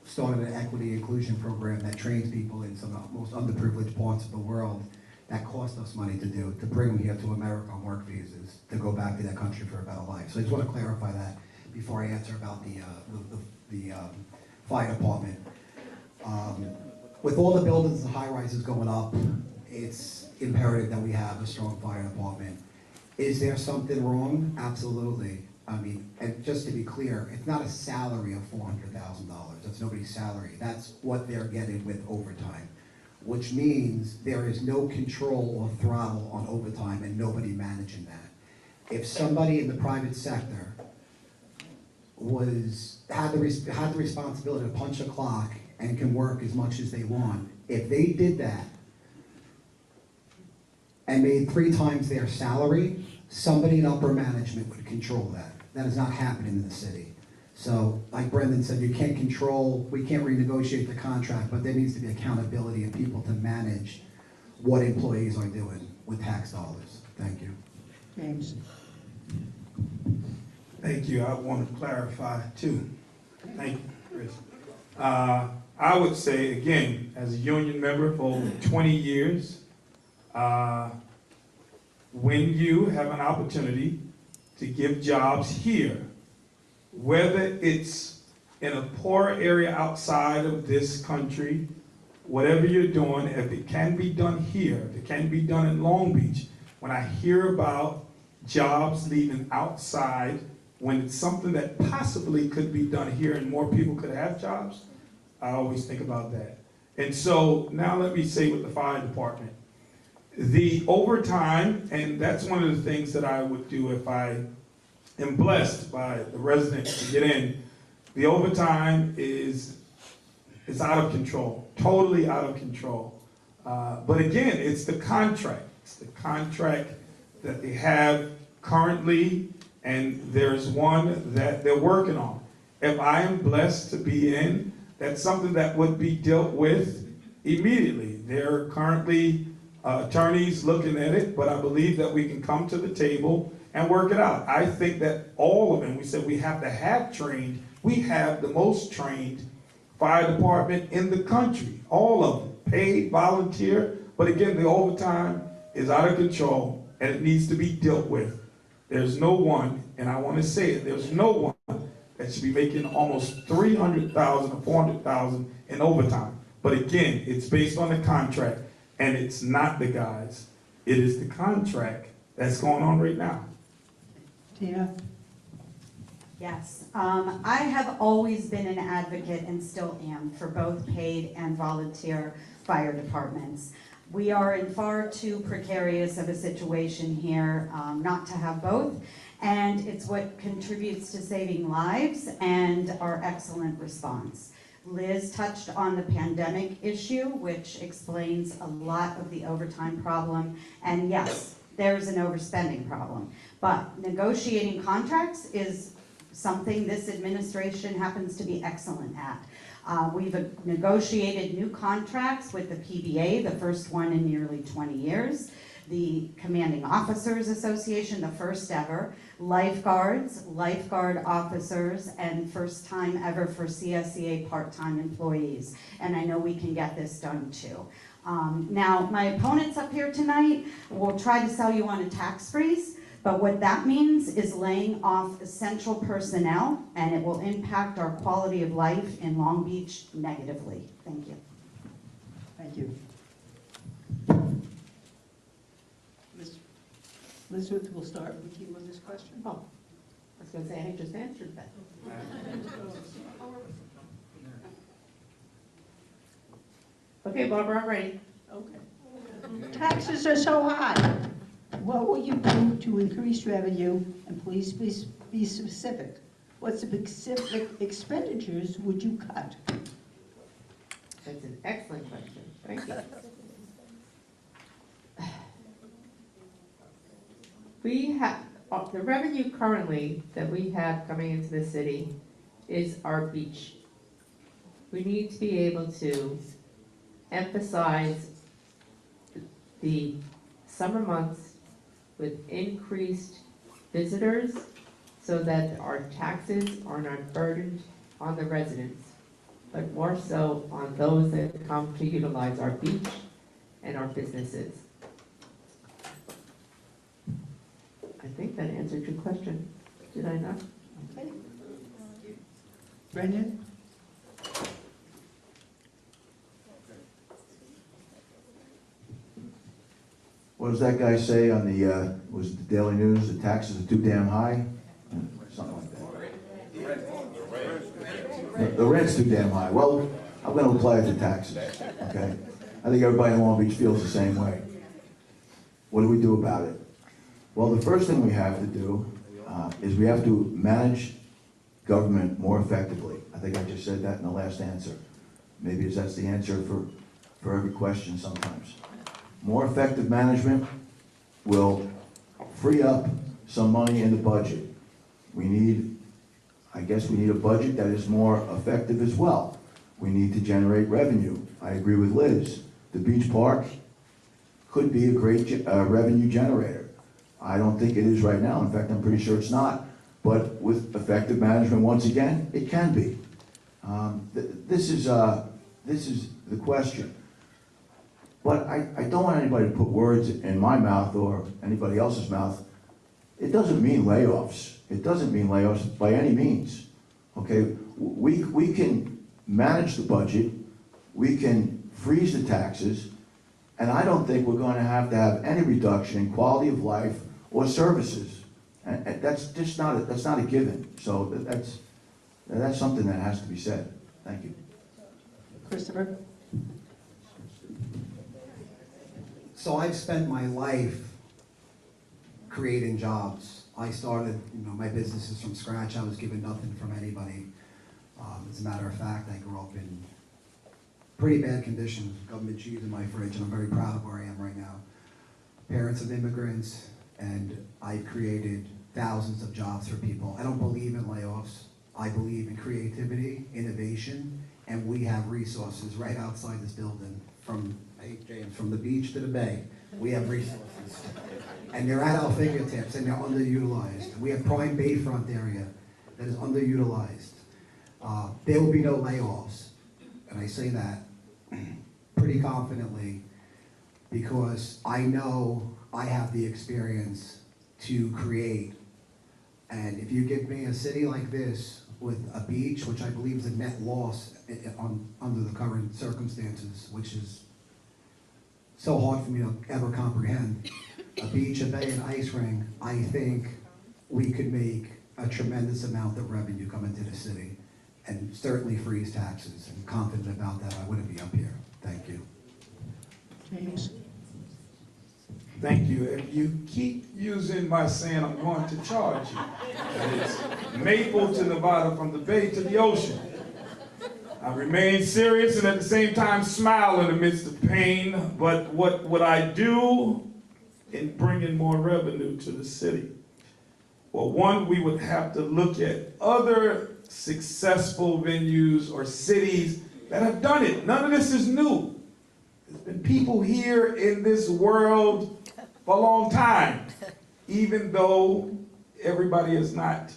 started an equity inclusion program that trains people in some of the most underprivileged parts of the world that cost us money to do, to bring them here to America on work visas, to go back to that country for a better life. So I just want to clarify that before I answer about the fire department. With all the buildings and high-rises going up, it's imperative that we have a strong fire department. Is there something wrong? Absolutely. I mean, and just to be clear, it's not a salary of $400,000. That's nobody's salary. That's what they're getting with overtime, which means there is no control or throttle on overtime and nobody managing that. If somebody in the private sector had the responsibility to punch a clock and can work as much as they want, if they did that and made 3 times their salary, somebody in upper management would control that. That is not happening in the city. So, like Brendan said, we can't renegotiate the contract, but there needs to be accountability and people to manage what employees are doing with tax dollars. Thank you. James? Thank you. I want to clarify too. Thank you, Chris. I would say, again, as a union member for over 20 years, when you have an opportunity to give jobs here, whether it's in a poor area outside of this country, whatever you're doing, if it can be done here, if it can be done in Long Beach, when I hear about jobs leaving outside, when it's something that possibly could be done here and more people could have jobs, I always think about that. And so now let me say with the fire department, the overtime, and that's one of the things that I would do if I am blessed by the residents to get in. The overtime is out of control, totally out of control. But again, it's the contract. It's the contract that they have currently, and there's one that they're working on. If I am blessed to be in, that's something that would be dealt with immediately. There are currently attorneys looking at it, but I believe that we can come to the table and work it out. I think that all of them, we said we have to have trained, we have the most trained fire department in the country, all of them, paid, volunteer, but again, the overtime is out of control and it needs to be dealt with. There's no one, and I want to say it, there's no one that should be making almost $300,000 or $400,000 in overtime. But again, it's based on the contract, and it's not the guys. It is the contract that's going on right now. Tina? Yes, I have always been an advocate and still am for both paid and volunteer fire departments. We are in far too precarious of a situation here not to have both, and it's what contributes to saving lives and our excellent response. Liz touched on the pandemic issue, which explains a lot of the overtime problem, and yes, there's an overspending problem, but negotiating contracts is something this administration happens to be excellent at. We've negotiated new contracts with the PBA, the first one in nearly 20 years, the Commanding Officers Association, the first ever, lifeguards, lifeguard officers, and first time ever for CSEA part-time employees. And I know we can get this done too. Now, my opponents up here tonight will try to sell you on a tax freeze, but what that means is laying off essential personnel, and it will impact our quality of life in Long Beach negatively. Thank you. Thank you. Ms. Elizabeth, we'll start with you on this question. Oh, I was gonna say, I just answered that. Okay, Barbara, I'm ready. Okay. Taxes are so high. What will you do to increase revenue? And please be specific. What specific expenditures would you cut? That's an excellent question. Thank you. We have, the revenue currently that we have coming into the city is our beach. We need to be able to emphasize the summer months with increased visitors so that our taxes are not burdened on the residents, but more so on those that come to utilize our beach and our businesses. I think that answered your question. Did I not? Okay. Brendan? What does that guy say on the, was it the Daily News, the taxes are too damn high? Something like that. The rent's too damn high. Well, I'm gonna apply it to taxes, okay? I think everybody in Long Beach feels the same way. What do we do about it? Well, the first thing we have to do is we have to manage government more effectively. I think I just said that in the last answer. Maybe that's the answer for every question sometimes. More effective management will free up some money in the budget. I guess we need a budget that is more effective as well. We need to generate revenue. I agree with Liz. The beach park could be a great revenue generator. I don't think it is right now. In fact, I'm pretty sure it's not. But with effective management, once again, it can be. This is the question. But I don't want anybody to put words in my mouth or anybody else's mouth. It doesn't mean layoffs. It doesn't mean layoffs by any means. Okay, we can manage the budget, we can freeze the taxes, and I don't think we're going to have any reduction in quality of life or services. And that's just not a given. So that's something that has to be said. Thank you. Christopher? So I've spent my life creating jobs. I started, my businesses from scratch. I was given nothing from anybody. As a matter of fact, I grew up in pretty bad conditions. Government cheese in my fridge, and I'm very proud of where I am right now. Parents of immigrants, and I've created thousands of jobs for people. I don't believe in layoffs. I believe in creativity, innovation, and we have resources right outside this building from the beach to the bay. We have resources. And they're at our fingertips, and they're underutilized. We have prime bayfront area that is underutilized. There will be no layoffs, and I say that pretty confidently because I know I have the experience to create. And if you give me a city like this with a beach, which I believe is a net loss under the current circumstances, which is so hard for me to ever comprehend. A beach, a bay, an ice ring, I think we could make a tremendous amount of revenue come into the city and certainly freeze taxes. I'm confident about that. I wouldn't be up here. Thank you. James? Thank you. If you keep using my saying, I'm going to charge you. It's Maple to Nevada, from the bay to the ocean. I remain serious and at the same time smile in the midst of pain, but what would I do in bringing more revenue to the city? Well, one, we would have to look at other successful venues or cities that have done it. None of this is new. There's been people here in this world for a long time, even though everybody has not,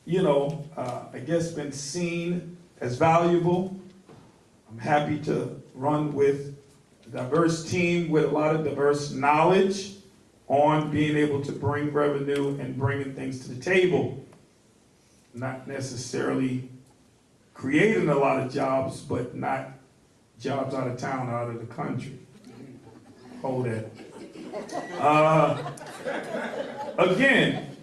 I guess been seen as valuable. I'm happy to run with a diverse team with a lot of diverse knowledge on being able to bring revenue and bringing things to the table. Not necessarily creating a lot of jobs, but not jobs out of town, out of the country. Hold that. Again,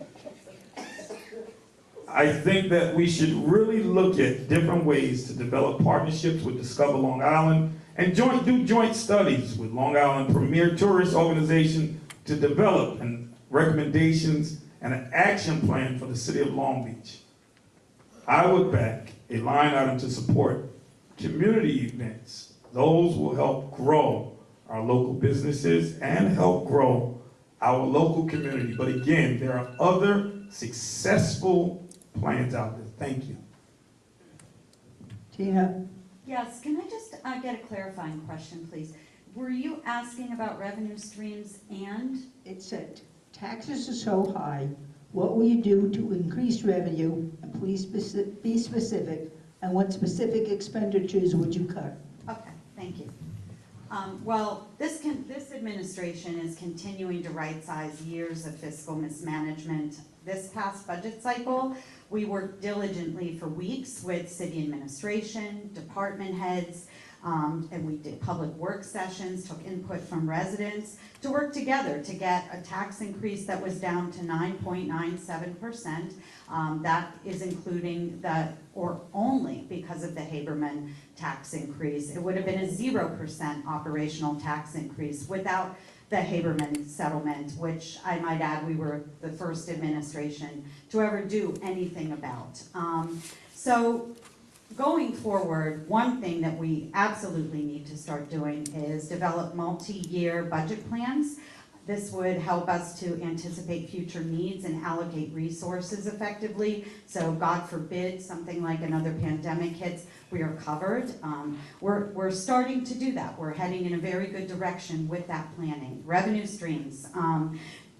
I think that we should really look at different ways to develop partnerships with Discover Long Island and do joint studies with Long Island Premier Tourist Organization to develop recommendations and an action plan for the city of Long Beach. I would back a line item to support community events. Those will help grow our local businesses and help grow our local community. But again, there are other successful plans out there. Thank you. Tina? Yes, can I just get a clarifying question, please? Were you asking about revenue streams and? It said, taxes are so high, what will you do to increase revenue? And please be specific, and what specific expenditures would you cut? Okay, thank you. Well, this administration is continuing to right-size years of fiscal mismanagement. This past budget cycle, we worked diligently for weeks with city administration, department heads, and we did public work sessions, took input from residents to work together to get a tax increase that was down to 9.97%. That is including or only because of the Haberman tax increase. It would have been a 0% operational tax increase without the Haberman settlement, which I might add we were the first administration to ever do anything about. So going forward, one thing that we absolutely need to start doing is develop multi-year budget plans. This would help us to anticipate future needs and allocate resources effectively. So God forbid something like another pandemic hits, we are covered. We're starting to do that. We're heading in a very good direction with that planning. Revenue streams.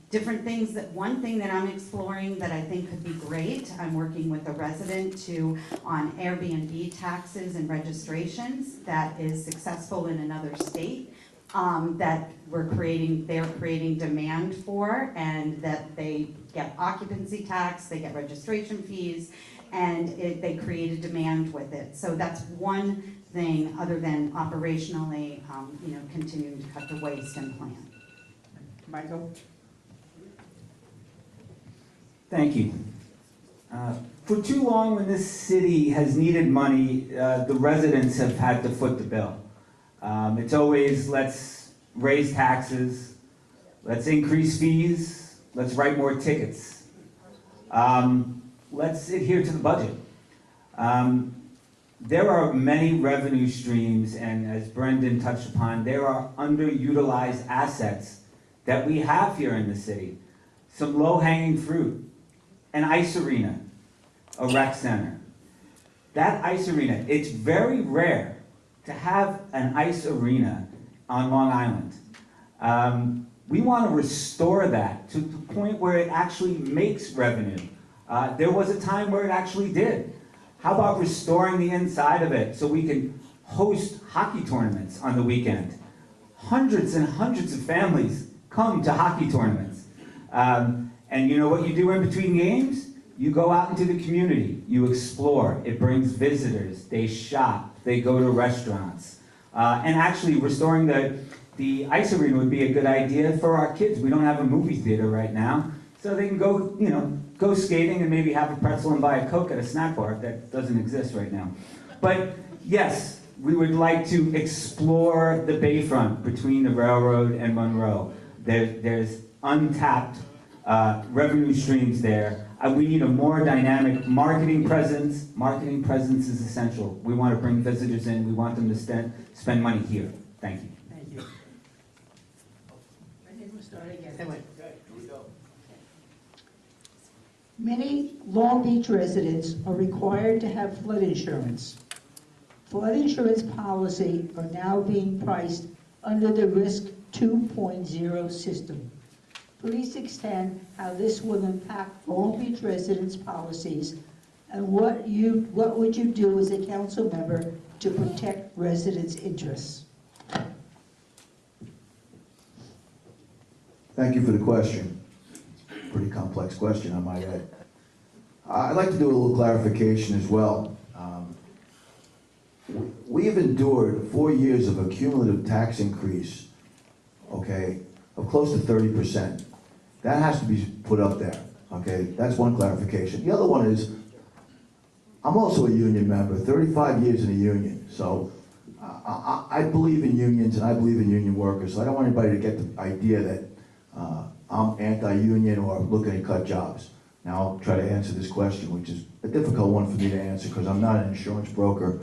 Different things one thing that I'm exploring that I think could be great, I'm working with a resident on Airbnb taxes and registrations that is successful in another state, that they're creating demand for, and that they get occupancy tax, they get registration fees, and they create a demand with it. So that's one thing other than operationally, continuing to cut the waste and plan. Michael? Thank you. For too long, when this city has needed money, the residents have had to foot the bill. It's always, let's raise taxes, let's increase fees, let's write more tickets. Let's adhere to the budget. There are many revenue streams, and as Brendan touched upon, there are underutilized assets that we have here in the city. Some low-hanging fruit. An ice arena, a rec center. That ice arena, it's very rare to have an ice arena on Long Island. We want to restore that to the point where it actually makes revenue. There was a time where it actually did. How about restoring the inside of it so we can host hockey tournaments on the weekend? Hundreds and hundreds of families come to hockey tournaments. And you know what you do in between games? You go out into the community, you explore, it brings visitors, they shop, they go to restaurants. And actually, restoring the ice arena would be a good idea for our kids. We don't have a movie theater right now, so they can go, go skating and maybe have a pretzel and buy a Coke at a snack bar. That doesn't exist right now. But yes, we would like to explore the bayfront between the railroad and Monroe. There's untapped revenue streams there. We need a more dynamic marketing presence. Marketing presence is essential. We want to bring visitors in. We want them to spend money here. Thank you. Thank you. I think we'll start again. Many Long Beach residents are required to have flood insurance. Flood insurance policy are now being priced under the Risk 2.0 system. Please extend how this will impact Long Beach residents' policies, and what would you do as a council member to protect residents' interests? Thank you for the question. Pretty complex question, I might add. I'd like to do a little clarification as well. We have endured 4 years of a cumulative tax increase, okay, of close to 30%. That has to be put up there, okay? That's one clarification. The other one is, I'm also a union member, 35 years in a union. So I believe in unions and I believe in union workers. So I don't want anybody to get the idea that I'm anti-union or looking to cut jobs. Now I'll try to answer this question, which is a difficult one for me to answer because I'm not an insurance broker.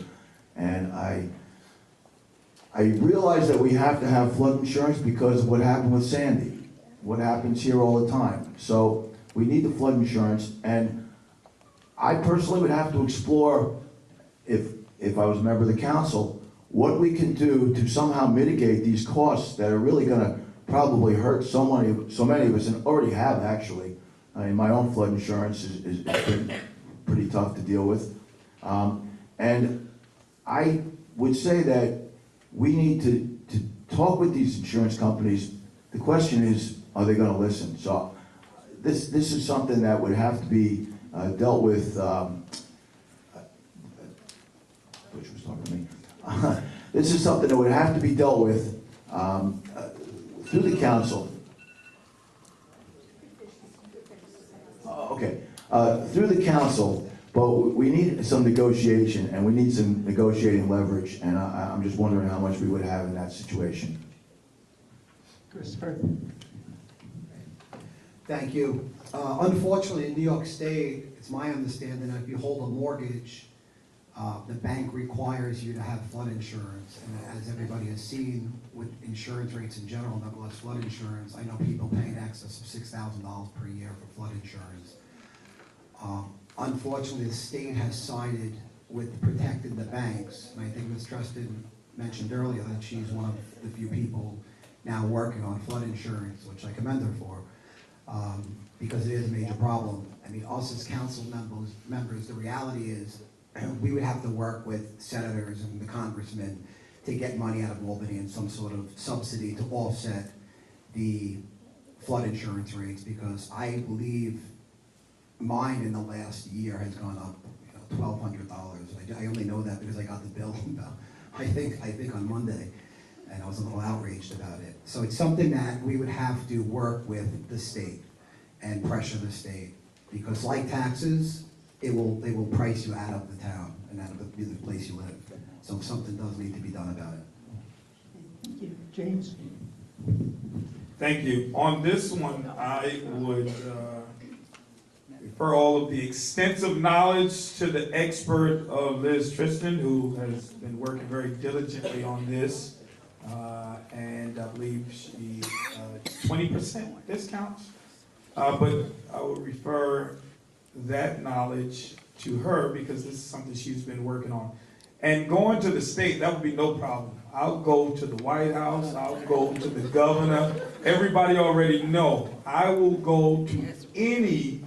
And I realize that we have to have flood insurance because of what happened with Sandy, what happens here all the time. So we need the flood insurance, and I personally would have to explore, if I was a member of the council, what we can do to somehow mitigate these costs that are really gonna probably hurt so many of us, and already have actually. I mean, my own flood insurance is pretty tough to deal with. And I would say that we need to talk with these insurance companies. The question is, are they going to listen? So this is something that would have to be dealt with. Which was talking to me. This is something that would have to be dealt with through the council. Through the council. But we need some negotiation, and we need some negotiating leverage, and I'm just wondering how much we would have in that situation. Christopher? Thank you. Unfortunately, in New York State, it's my understanding that if you hold a mortgage, the bank requires you to have flood insurance. And as everybody has seen with insurance rates in general, nevertheless flood insurance, I know people pay in excess of $6,000 per year for flood insurance. Unfortunately, the state has sided with protecting the banks. And I think Ms. Treston mentioned earlier that she's one of the few people now working on flood insurance, which I commend her for, because it is a major problem. I mean, us as council members, the reality is we would have to work with senators and the congressmen to get money out of Albany and some sort of subsidy to offset the flood insurance rates, because I believe mine in the last year has gone up $1,200. I only know that because I got the bill I think on Monday, and I was a little outraged about it. So it's something that we would have to work with the state and pressure the state, because like taxes, they will price you out of the town and out of the place you live. So something does need to be done about it. Thank you. James? Thank you. On this one, I would refer all of the extensive knowledge to the expert of Liz Treston, who has been working very diligently on this. And I believe she 20% discounts. But I would refer that knowledge to her because this is something she's been working on. And going to the state, that would be no problem. I'll go to the White House, I'll go to the governor. Everybody already know. I will go to any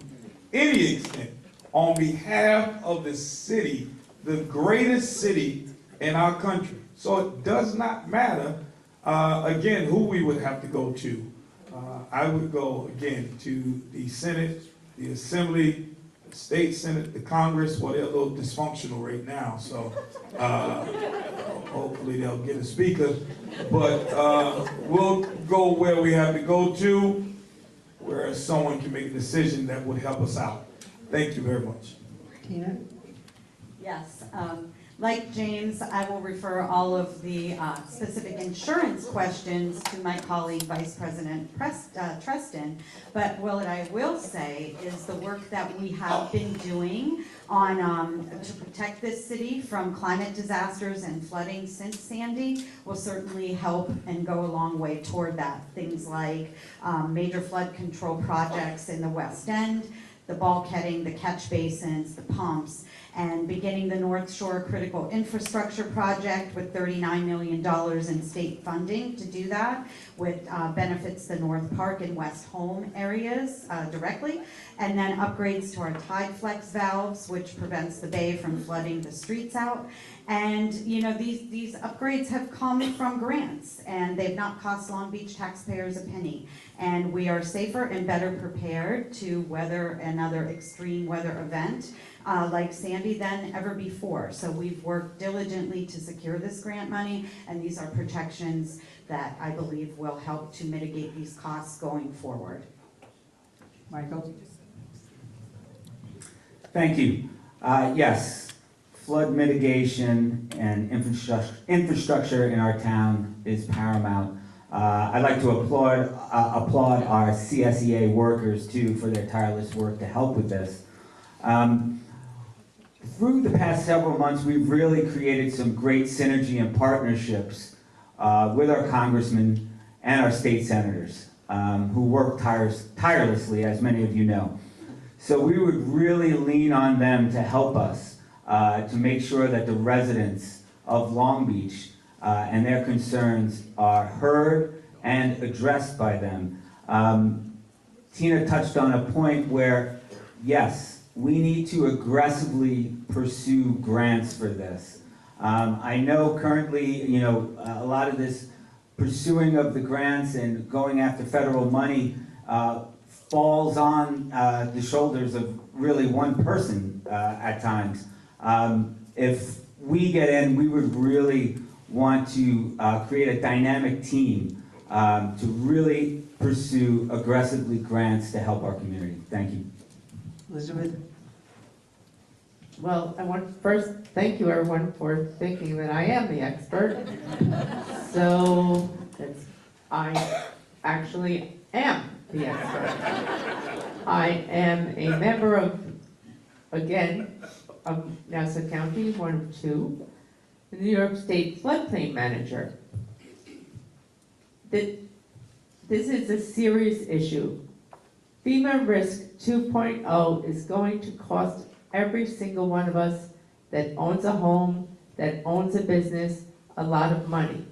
extent on behalf of the city, the greatest city in our country. So it does not matter, again, who we would have to go to. I would go, again, to the Senate, the Assembly, The state Senate, the Congress, well, they're a little dysfunctional right now, so hopefully they'll get a speaker. But we'll go where we have to go to, where someone can make a decision that would help us out. Thank you very much. Tina? Yes, like James, I will refer all of the specific insurance questions to my colleague, Vice President Treston. But what I will say is the work that we have been doing on to protect this city from climate disasters and flooding since Sandy will certainly help and go a long way toward that. Things like major flood control projects in the West End, the bulkheading, the catch basins, the pumps, and beginning the North Shore Critical Infrastructure Project with $39 million in state funding to do that, which benefits the North Park and West Home areas directly, and then upgrades to our tide flex valves, which prevents the bay from flooding the streets out. And you know, these upgrades have come from grants, and they've not cost Long Beach taxpayers a penny. And we are safer and better prepared to weather another extreme weather event like Sandy than ever before. So we've worked diligently to secure this grant money, and these are protections that I believe will help to mitigate these costs going forward. Michael? Thank you. Yes, flood mitigation and infrastructure in our town is paramount. I'd like to applaud our CSEA workers too for their tireless work to help with this. Through the past several months, we've really created some great synergy and partnerships with our congressmen and our state senators who work tirelessly, as many of you know. So we would really lean on them to help us to make sure that the residents of Long Beach and their concerns are heard and addressed by them. Tina touched on a point where, yes, we need to aggressively pursue grants for this. I know currently, you know, a lot of this pursuing of the grants and going after federal money falls on the shoulders of really one person at times. If we get in, we would really want to create a dynamic team to really pursue aggressively grants to help our community. Thank you. Elizabeth? Well, I want to first thank you everyone for thinking that I am the expert. So I actually am the expert. I am a member of, again, of Nassau County, one of two, the New York State floodplain manager. This is a serious issue. FEMA Risk 2.0 is going to cost every single one of us that owns a home, that owns a business, a lot of money.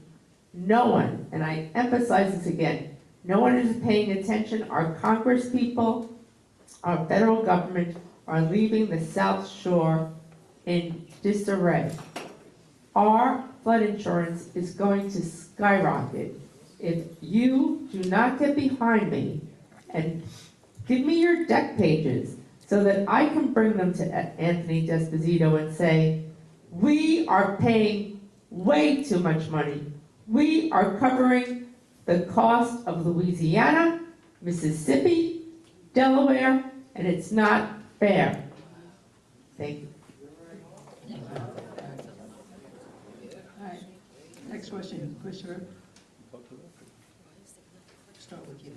No one, and I emphasize this again, no one is paying attention. Our Congress people, our federal government are leaving the South Shore in disarray. Our flood insurance is going to skyrocket. If you do not get behind me and give me your deck pages so that I can bring them to Anthony Desposito and say, we are paying way too much money. We are covering the cost of Louisiana, Mississippi, Delaware, and it's not fair. Thank you. All right, next question, Christopher. Start with you.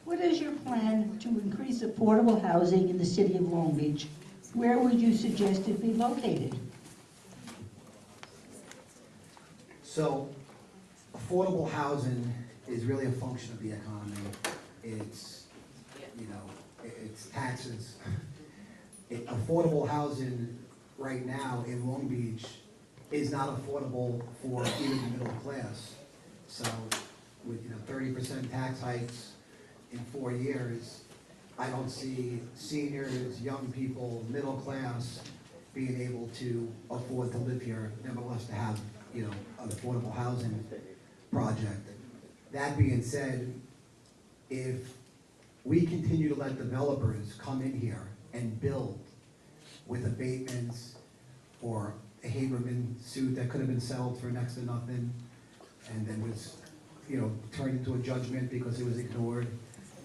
What is your plan to increase affordable housing in the city of Long Beach? Where would you suggest it be located? So, affordable housing is really a function of the economy. It's, you know, it's taxes. Affordable housing right now in Long Beach is not affordable for even the middle class. So, with 30% tax hikes in 4 years, I don't see seniors, young people, middle class being able to afford to live here, nevertheless to have, an affordable housing project. That being said, if we continue to let developers come in here and build with abatements or a Haberman suit that could have been settled for next to nothing and then was, turned into a judgment because it was ignored.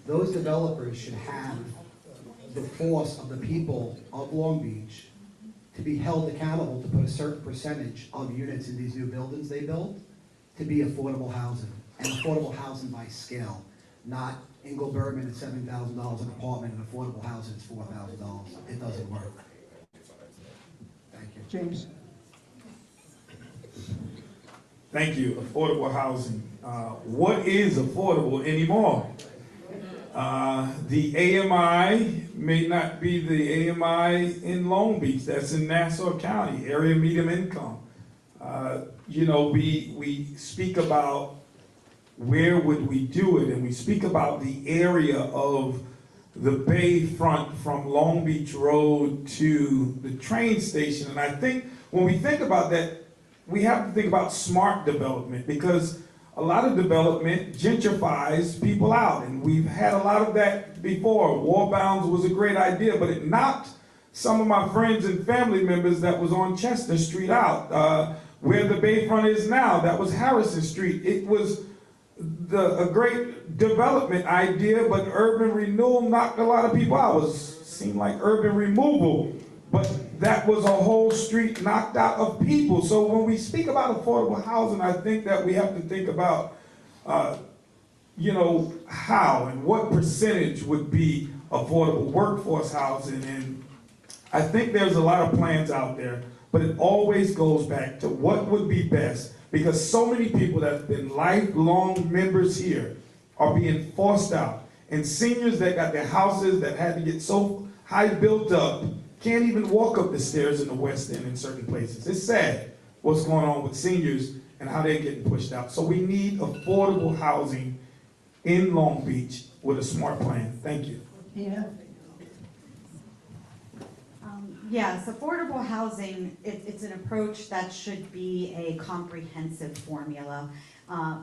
Those developers should have the force of the people of Long Beach to be held accountable to put a certain percentage of units in these new buildings they build to be affordable housing, and affordable housing by scale, not Ingle Bergman at $7,000 an apartment and affordable housing is $4,000. It doesn't work. Thank you. James? Thank you. Affordable housing. What is affordable anymore? The AMI may not be the AMI in Long Beach. That's in Nassau County, area medium income. We speak about where would we do it, and we speak about the area of the bayfront from Long Beach Road to the train station. And I think when we think about that, we have to think about smart development, because a lot of development gentrifies people out, and we've had a lot of that before. War Bounds was a great idea, but it knocked some of my friends and family members that was on Chester Street out. Where the bayfront is now, that was Harrison Street. It was a great development idea, but urban renewal knocked a lot of people out. It seemed like urban removal, but that was a whole street knocked out of people. So when we speak about affordable housing, I think that we have to think about, how and what percentage would be affordable workforce housing. And I think there's a lot of plans out there, but it always goes back to what would be best, because so many people that have been lifelong members here are being forced out. And seniors that got their houses that had to get so high built up can't even walk up the stairs in the West End in certain places. It's sad what's going on with seniors and how they're getting pushed out. So we need affordable housing in Long Beach with a smart plan. Thank you. Yeah. Yes, affordable housing, it's an approach that should be a comprehensive formula.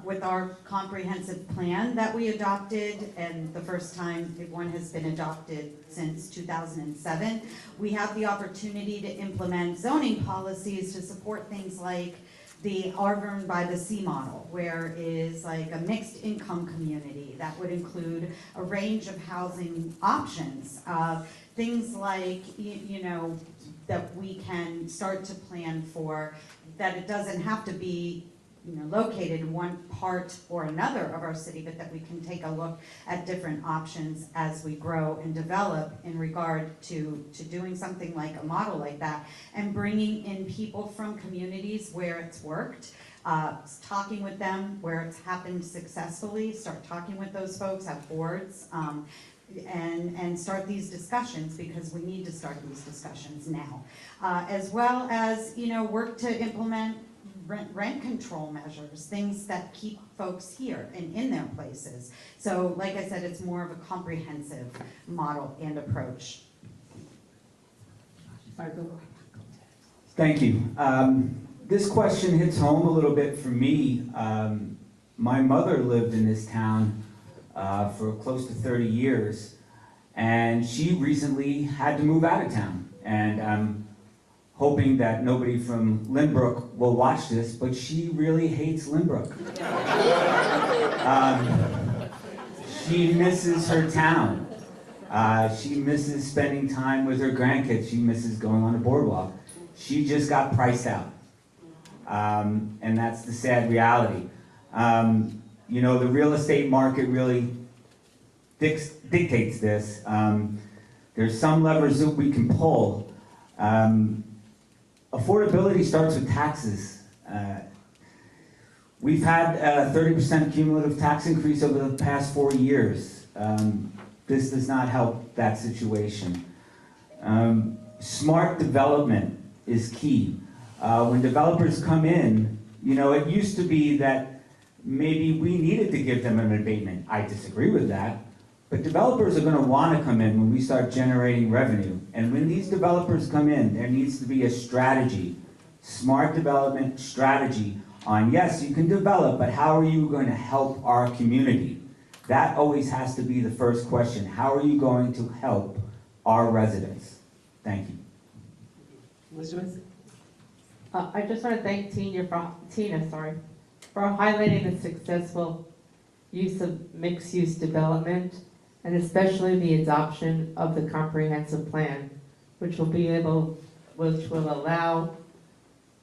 With our comprehensive plan that we adopted, and the first time one has been adopted since 2007, we have the opportunity to implement zoning policies to support things like the Auburn by the Sea model, where is like a mixed income community that would include a range of housing options. Things like, that we can start to plan for, that it doesn't have to be located in one part or another of our city, but that we can take a look at different options as we grow and develop in regard to doing something like a model like that, and bringing in people from communities where it's worked, talking with them where it's happened successfully, start talking with those folks, have boards, and start these discussions, because we need to start these discussions now. As well as, work to implement rent control measures, things that keep folks here and in their places. So like I said, it's more of a comprehensive model and approach. Thank you. This question hits home a little bit for me. My mother lived in this town for close to 30 years, and she recently had to move out of town. And I'm hoping that nobody from Lynbrook will watch this, but she really hates Lynbrook. She misses her town. She misses spending time with her grandkids. She misses going on the boardwalk. She just got priced out. And that's the sad reality. The real estate market really dictates this. There's some levers that we can pull. Affordability starts with taxes. We've had a 30% cumulative tax increase over the past 4 years. This does not help that situation. Smart development is key. When developers come in, it used to be that maybe we needed to give them an abatement. I disagree with that. But developers are going to want to come in when we start generating revenue. And when these developers come in, there needs to be a strategy, smart development strategy on, yes, you can develop, but how are you going to help our community? That always has to be the first question. How are you going to help our residents? Thank you. Elizabeth? I just want to thank Tina for highlighting the successful use of mixed-use development, and especially the adoption of the comprehensive plan, which will allow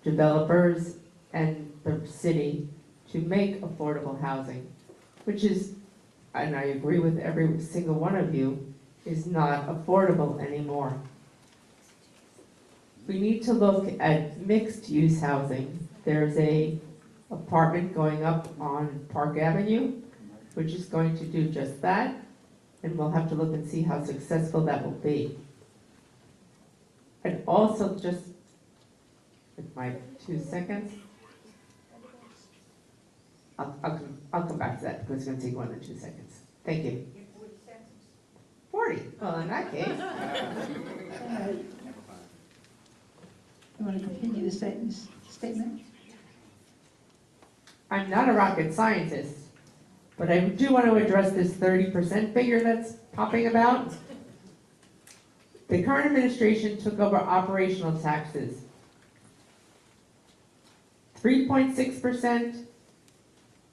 developers and the city to make affordable housing, which is, and I agree with every single one of you, is not affordable anymore. We need to look at mixed-use housing. There's a apartment going up on Park Avenue, which is going to do just that, and we'll have to look and see how successful that will be. And also, just with my 2 seconds, I'll come back to that because it's going to take more than 2 seconds. Thank you. 40. Well, in that case. You want to continue the statement? I'm not a rocket scientist, but I do want to address this 30% figure that's popping about. The current administration took over operational taxes. 3.6%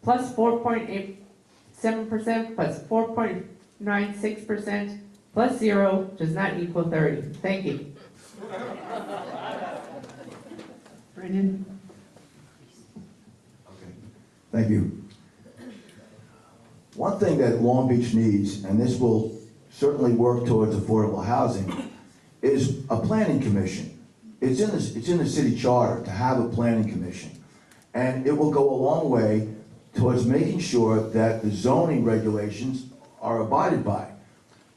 plus 4.87% plus 4.96% plus 0 does not equal 30. Thank you. Brennan? Okay. Thank you. One thing that Long Beach needs, and this will certainly work towards affordable housing, is a planning commission. It's in the city charter to have a planning commission. And it will go a long way towards making sure that the zoning regulations are abided by.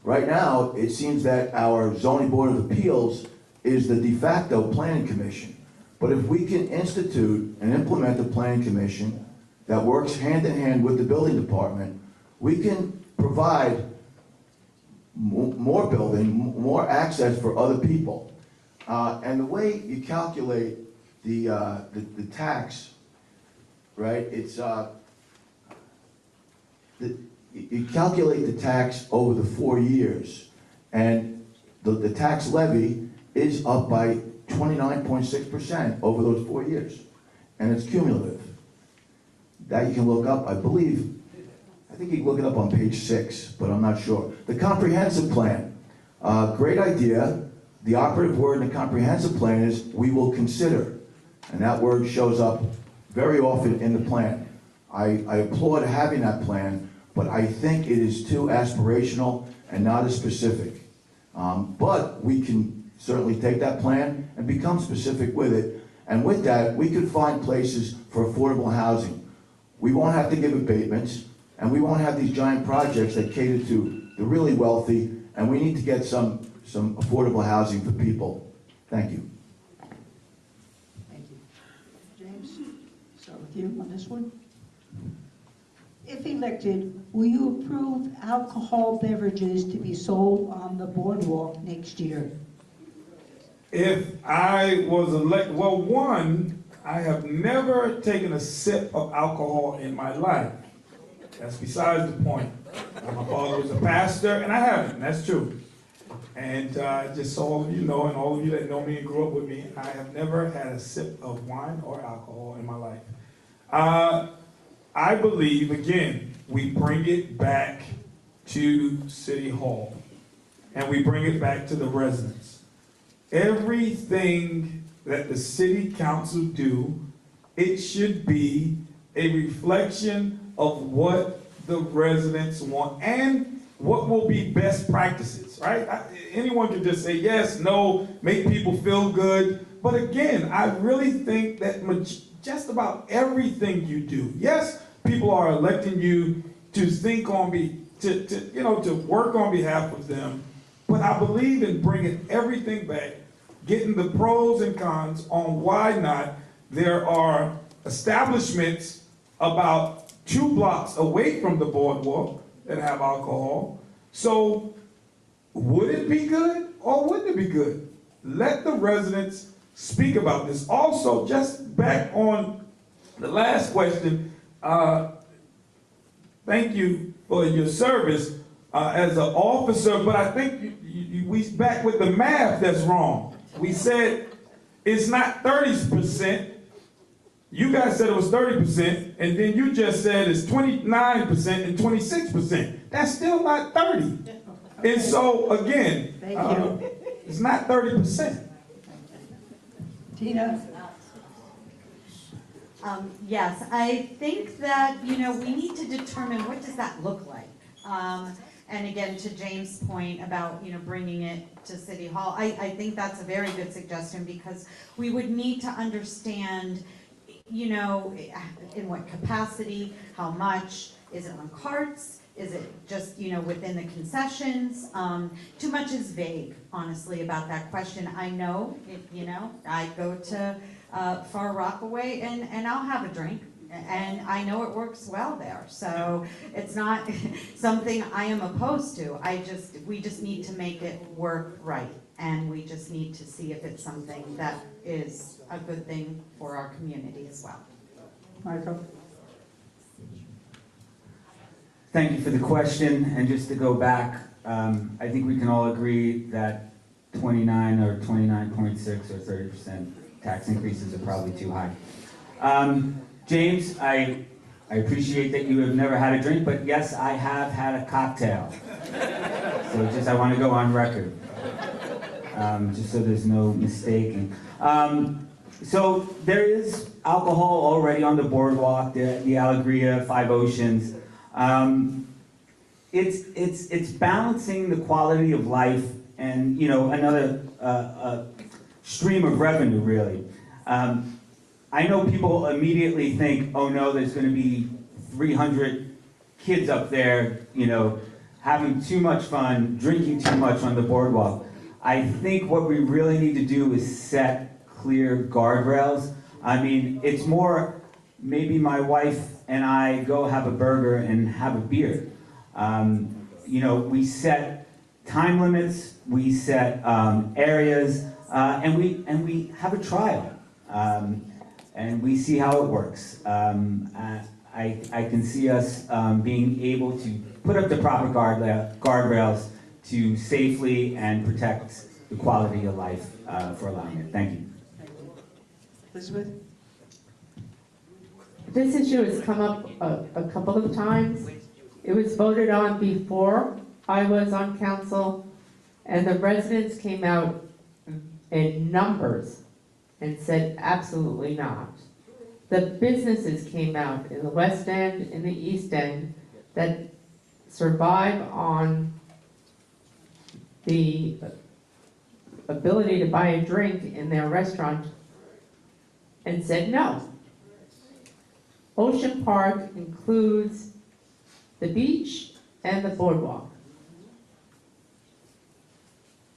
Right now, it seems that our zoning board of appeals is the de facto planning commission. But if we can institute and implement a planning commission that works hand in hand with the building department, we can provide more building, more access for other people. And the way you calculate the tax, right, it's, you calculate the tax over the 4 years, and the tax levy is up by 29.6% over those 4 years, and it's cumulative. That you can look up, I believe, I think you can look it up on page 6, but I'm not sure. The comprehensive plan, great idea. The operative word in the comprehensive plan is "we will consider," and that word shows up very often in the plan. I applaud having that plan, but I think it is too aspirational and not as specific. But we can certainly take that plan and become specific with it, and with that, we could find places for affordable housing. We won't have to give abatements, and we won't have these giant projects that cater to the really wealthy, and we need to get some affordable housing for people. Thank you. Thank you. James, start with you on this one. If elected, will you approve alcohol beverages to be sold on the boardwalk next year? If I was elected, well, one, I have never taken a sip of alcohol in my life. That's besides the point. My father was a pastor, and I haven't, that's true. And just so all of you know, and all of you that know me and grew up with me, I have never had a sip of wine or alcohol in my life. I believe, again, we bring it back to City Hall, and we bring it back to the residents. Everything that the city council do, it should be a reflection of what the residents want and what will be best practices, right? Anyone can just say yes, no, make people feel good. But again, I really think that just about everything you do, yes, people are electing you to think on to work on behalf of them, but I believe in bringing everything back, getting the pros and cons on why not. There are establishments about 2 blocks away from the boardwalk that have alcohol. So would it be good or wouldn't it be good? Let the residents speak about this. Also, just back on the last question, thank you for your service as an officer, but I think we back with the math that's wrong. We said it's not 30%. You guys said it was 30%, and then you just said it's 29% and 26%. That's still not 30. And so, again, it's not 30%. Tina? Yes, I think that, we need to determine what does that look like. And again, to James' point about, bringing it to City Hall, I think that's a very good suggestion because we would need to understand, in what capacity, how much, is it on carts? Is it just, within the concessions? Too much is vague, honestly, about that question. I know, I go to Far Rockaway and I'll have a drink. And I know it works well there, so it's not something I am opposed to. We just need to make it work right, and we just need to see if it's something that is a good thing for our community as well. Michael? Thank you for the question, and just to go back, I think we can all agree that 29 or 29.6 or 30% tax increases are probably too high. James, I appreciate that you have never had a drink, but yes, I have had a cocktail. So I want to go on record, just so there's no mistaking. So there is alcohol already on the boardwalk, the Alegria, Five Oceans. It's balancing the quality of life and, another stream of revenue, really. I know people immediately think, oh no, there's going to be 300 kids up there, having too much fun, drinking too much on the boardwalk. I think what we really need to do is set clear guardrails. I mean, it's more, maybe my wife and I go have a burger and have a beer. We set time limits, we set areas, and we have a trial. And we see how it works. I can see us being able to put up the proper guardrails to safely and protect the quality of life for allowing it. Thank you. Elizabeth? This issue has come up a couple of times. It was voted on before I was on council, and the residents came out in numbers and said absolutely not. The businesses came out in the West End, in the East End, that survive on the ability to buy a drink in their restaurant and said no. Ocean Park includes the beach and the boardwalk.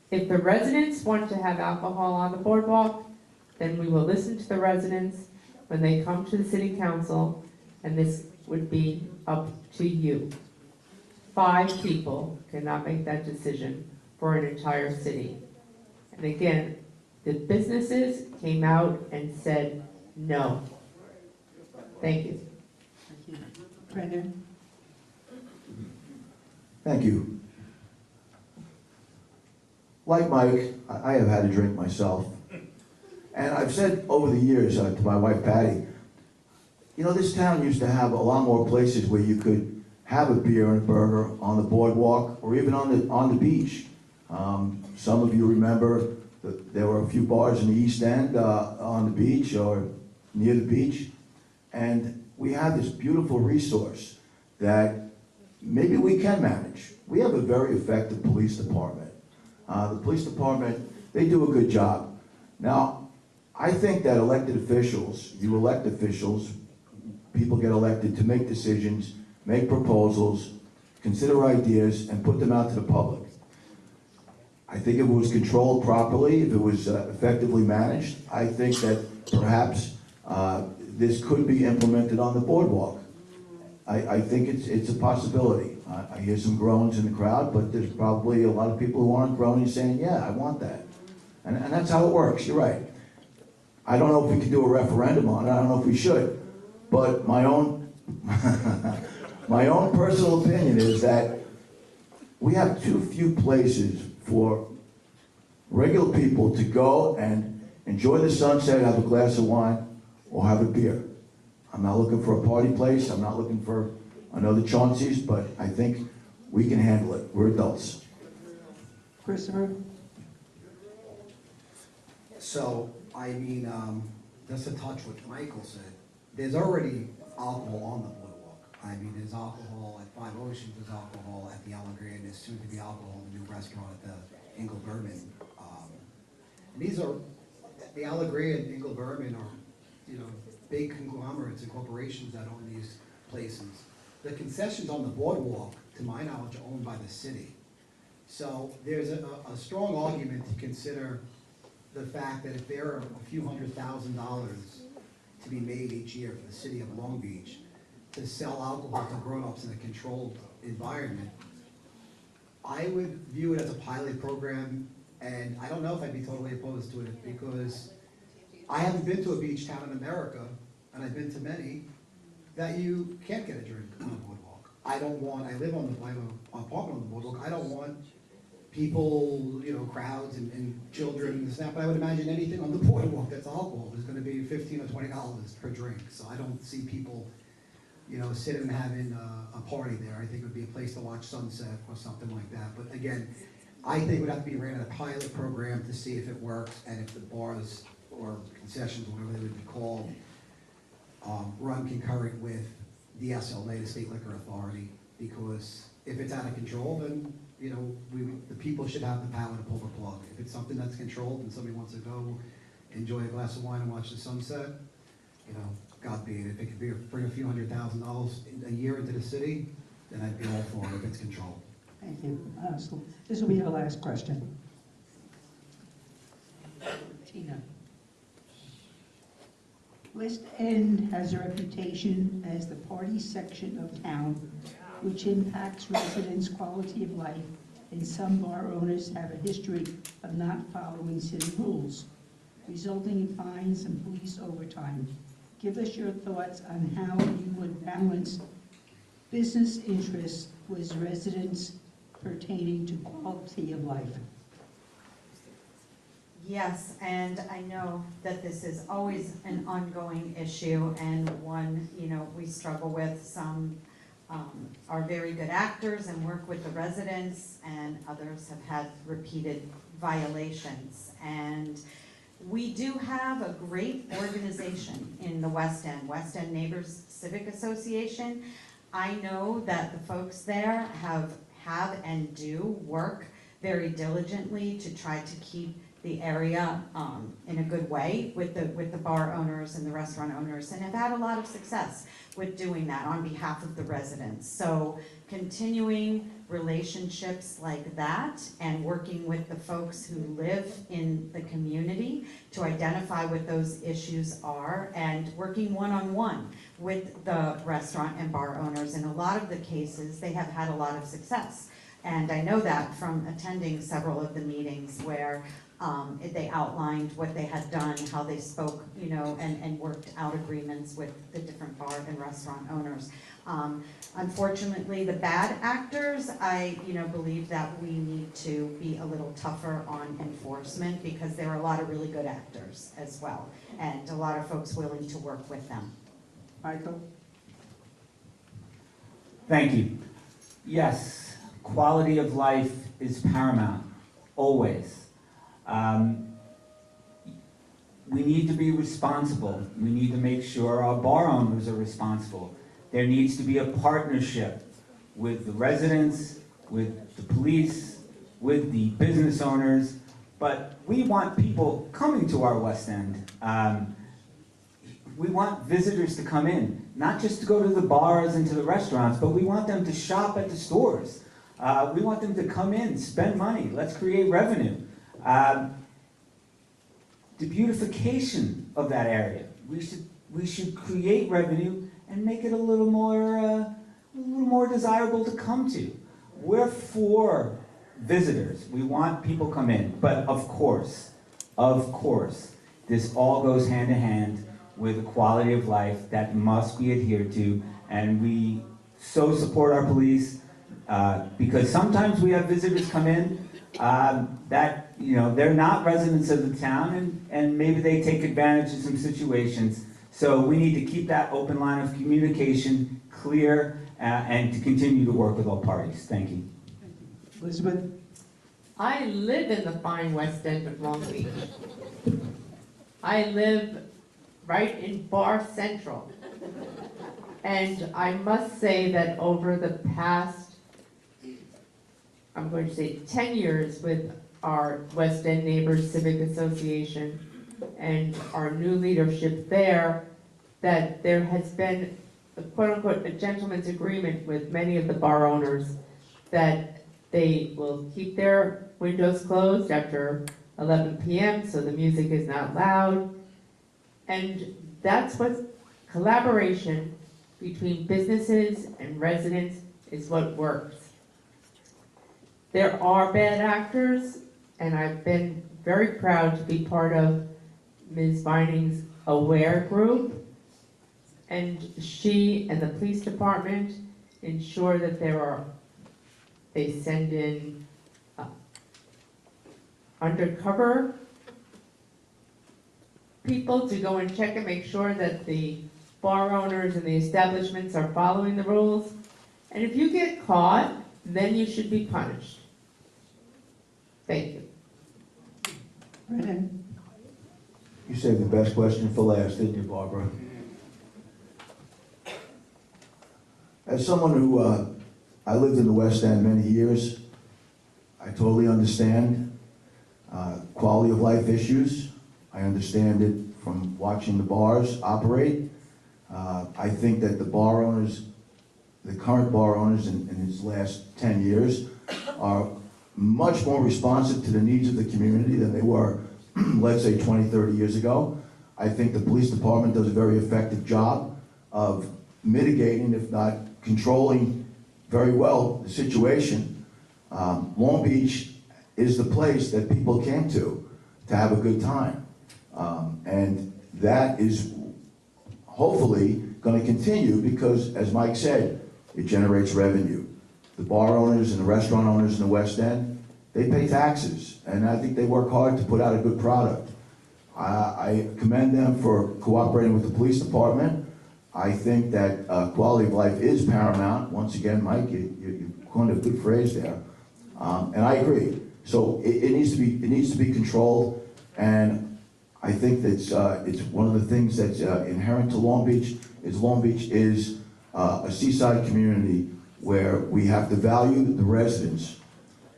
If the residents want to have alcohol on the boardwalk, then we will listen to the residents when they come to the city council, and this would be up to you. 5 people cannot make that decision for an entire city. And again, the businesses came out and said no. Thank you. Thank you. Brendan? Thank you. Like Mike, I have had a drink myself. And I've said over the years to my wife Patty, this town used to have a lot more places where you could have a beer and a burger on the boardwalk or even on the beach. Some of you remember that there were a few bars in the East End on the beach or near the beach. And we have this beautiful resource that maybe we can manage. We have a very effective police department. The police department, they do a good job. Now, I think that elected officials, you elect officials, people get elected to make decisions, make proposals, consider ideas, and put them out to the public. I think if it was controlled properly, if it was effectively managed, I think that perhaps this could be implemented on the boardwalk. I think it's a possibility. I hear some groans in the crowd, but there's probably a lot of people who aren't groaning saying, yeah, I want that. And that's how it works, you're right. I don't know if we can do a referendum on it, I don't know if we should. But my own My own personal opinion is that we have too few places for regular people to go and enjoy the sunset, have a glass of wine, or have a beer. I'm not looking for a party place, I'm not looking for another Chauncey's, but I think we can handle it. We're adults. Christopher? So, I mean, just to touch what Michael said, there's already alcohol on the boardwalk. I mean, there's alcohol at Five Oceans, there's alcohol at the Evergreen, there's soon to be alcohol in the new restaurant at the Ingle Berman. And these are, the Evergreen and Ingle Berman are, you know, big conglomerates and corporations that own these places. The concessions on the boardwalk, to my knowledge, are owned by the city. So there's a strong argument to consider the fact that if there are a few $100,000 to be made each year for the city of Long Beach to sell alcohol to grown-ups in a controlled environment, I would view it as a pilot program, and I don't know if I'd be totally opposed to it, because I haven't been to a beach town in America, and I've been to many, that you can't get a drink on the boardwalk. I live on I have an apartment on the boardwalk, I don't want people, you know, crowds and children and this and that, but I would imagine anything on the boardwalk that's alcohol is gonna be $15 or $20 per drink. So I don't see people, you know, sitting and having a party there. I think it would be a place to watch sunset or something like that. But again, I think it would have to be ran in a pilot program to see if it works, and if the bars or concessions, whatever they would be called, run concurrent with the SLA, the State Liquor Authority, because if it's out of control, then, you know, the people should have the power to pull the plug. If it's something that's controlled and somebody wants to go enjoy a glass of wine and watch the sunset, you know, God be it. If it could bring a few $100,000 a year into the city, then I'd be all for it if it's controlled. Thank you. So this will be our last question. Tina. West End has a reputation as the party section of town, which impacts residents' quality of life, and some bar owners have a history of not following city rules, resulting in fines and police overtime. Give us your thoughts on how you would balance business interests with residents pertaining to quality of life. Yes, and I know that this is always an ongoing issue, and one, you know, we struggle with. Some are very good actors and work with the residents, and others have had repeated violations. And we do have a great organization in the West End Neighbors Civic Association. I know that the folks there have and do work very diligently to try to keep the area in a good way with the bar owners and the restaurant owners, and have had a lot of success with doing that on behalf of the residents. So continuing relationships like that and working with the folks who live in the community to identify what those issues are, and working one-on-one with the restaurant and bar owners. In a lot of the cases, they have had a lot of success. And I know that from attending several of the meetings where they outlined what they had done, how they spoke, you know, and worked out agreements with the different bar and restaurant owners. Unfortunately, the bad actors, I believe that we need to be a little tougher on enforcement, because there are a lot of really good actors as well, and a lot of folks willing to work with them. Michael? Thank you. Yes, quality of life is paramount, always. We need to be responsible. We need to make sure our bar owners are responsible. There needs to be a partnership with the residents, with the police, with the business owners, but we want people coming to our West End. We want visitors to come in, not just to go to the bars and to the restaurants, but we want them to shop at the stores. We want them to come in, spend money, let's create revenue. The beautification of that area. We should create revenue and make it a little more desirable to come to. We're for visitors. We want people come in, but of course, this all goes hand in hand with a quality of life that must be adhered to, and we so support our police, because sometimes we have visitors come in that, you know, they're not residents of the town, and maybe they take advantage of some situations. So we need to keep that open line of communication clear and to continue to work with all parties. Thank you. Elizabeth? I live in the fine West End of Long Beach. I live right in Bar Central. And I must say that over the past, I'm going to say 10 years with our West End Neighbors Civic Association and our new leadership there, that there has been a quote-unquote a gentleman's agreement with many of the bar owners that they will keep their windows closed after 11 p.m. so the music is not loud. And that's what collaboration between businesses and residents is what works. There are bad actors, and I've been very proud to be part of Ms. Vining's AWARE group. And she and the police department ensure that they send in undercover people to go and check and make sure that the bar owners and the establishments are following the rules. And if you get caught, then you should be punished. Thank you. Brennan? You saved the best question for last, didn't you, Barbara? As someone who, I lived in the West End many years, I totally understand quality of life issues. I understand it from watching the bars operate. I think that the bar owners, the current bar owners in these last 10 years are much more responsive to the needs of the community than they were, let's say, 20, 30 years ago. I think the police department does a very effective job of mitigating, if not controlling very well, the situation. Long Beach is the place that people came to have a good time. And that is hopefully going to continue because, as Mike said, it generates revenue. The bar owners and the restaurant owners in the West End, they pay taxes, and I think they work hard to put out a good product. I commend them for cooperating with the police department. I think that quality of life is paramount. Once again, Mike, you coined a good phrase there, and I agree. So it needs to be controlled, and I think that it's one of the things that's inherent to Long Beach is a seaside community where we have to value the residents,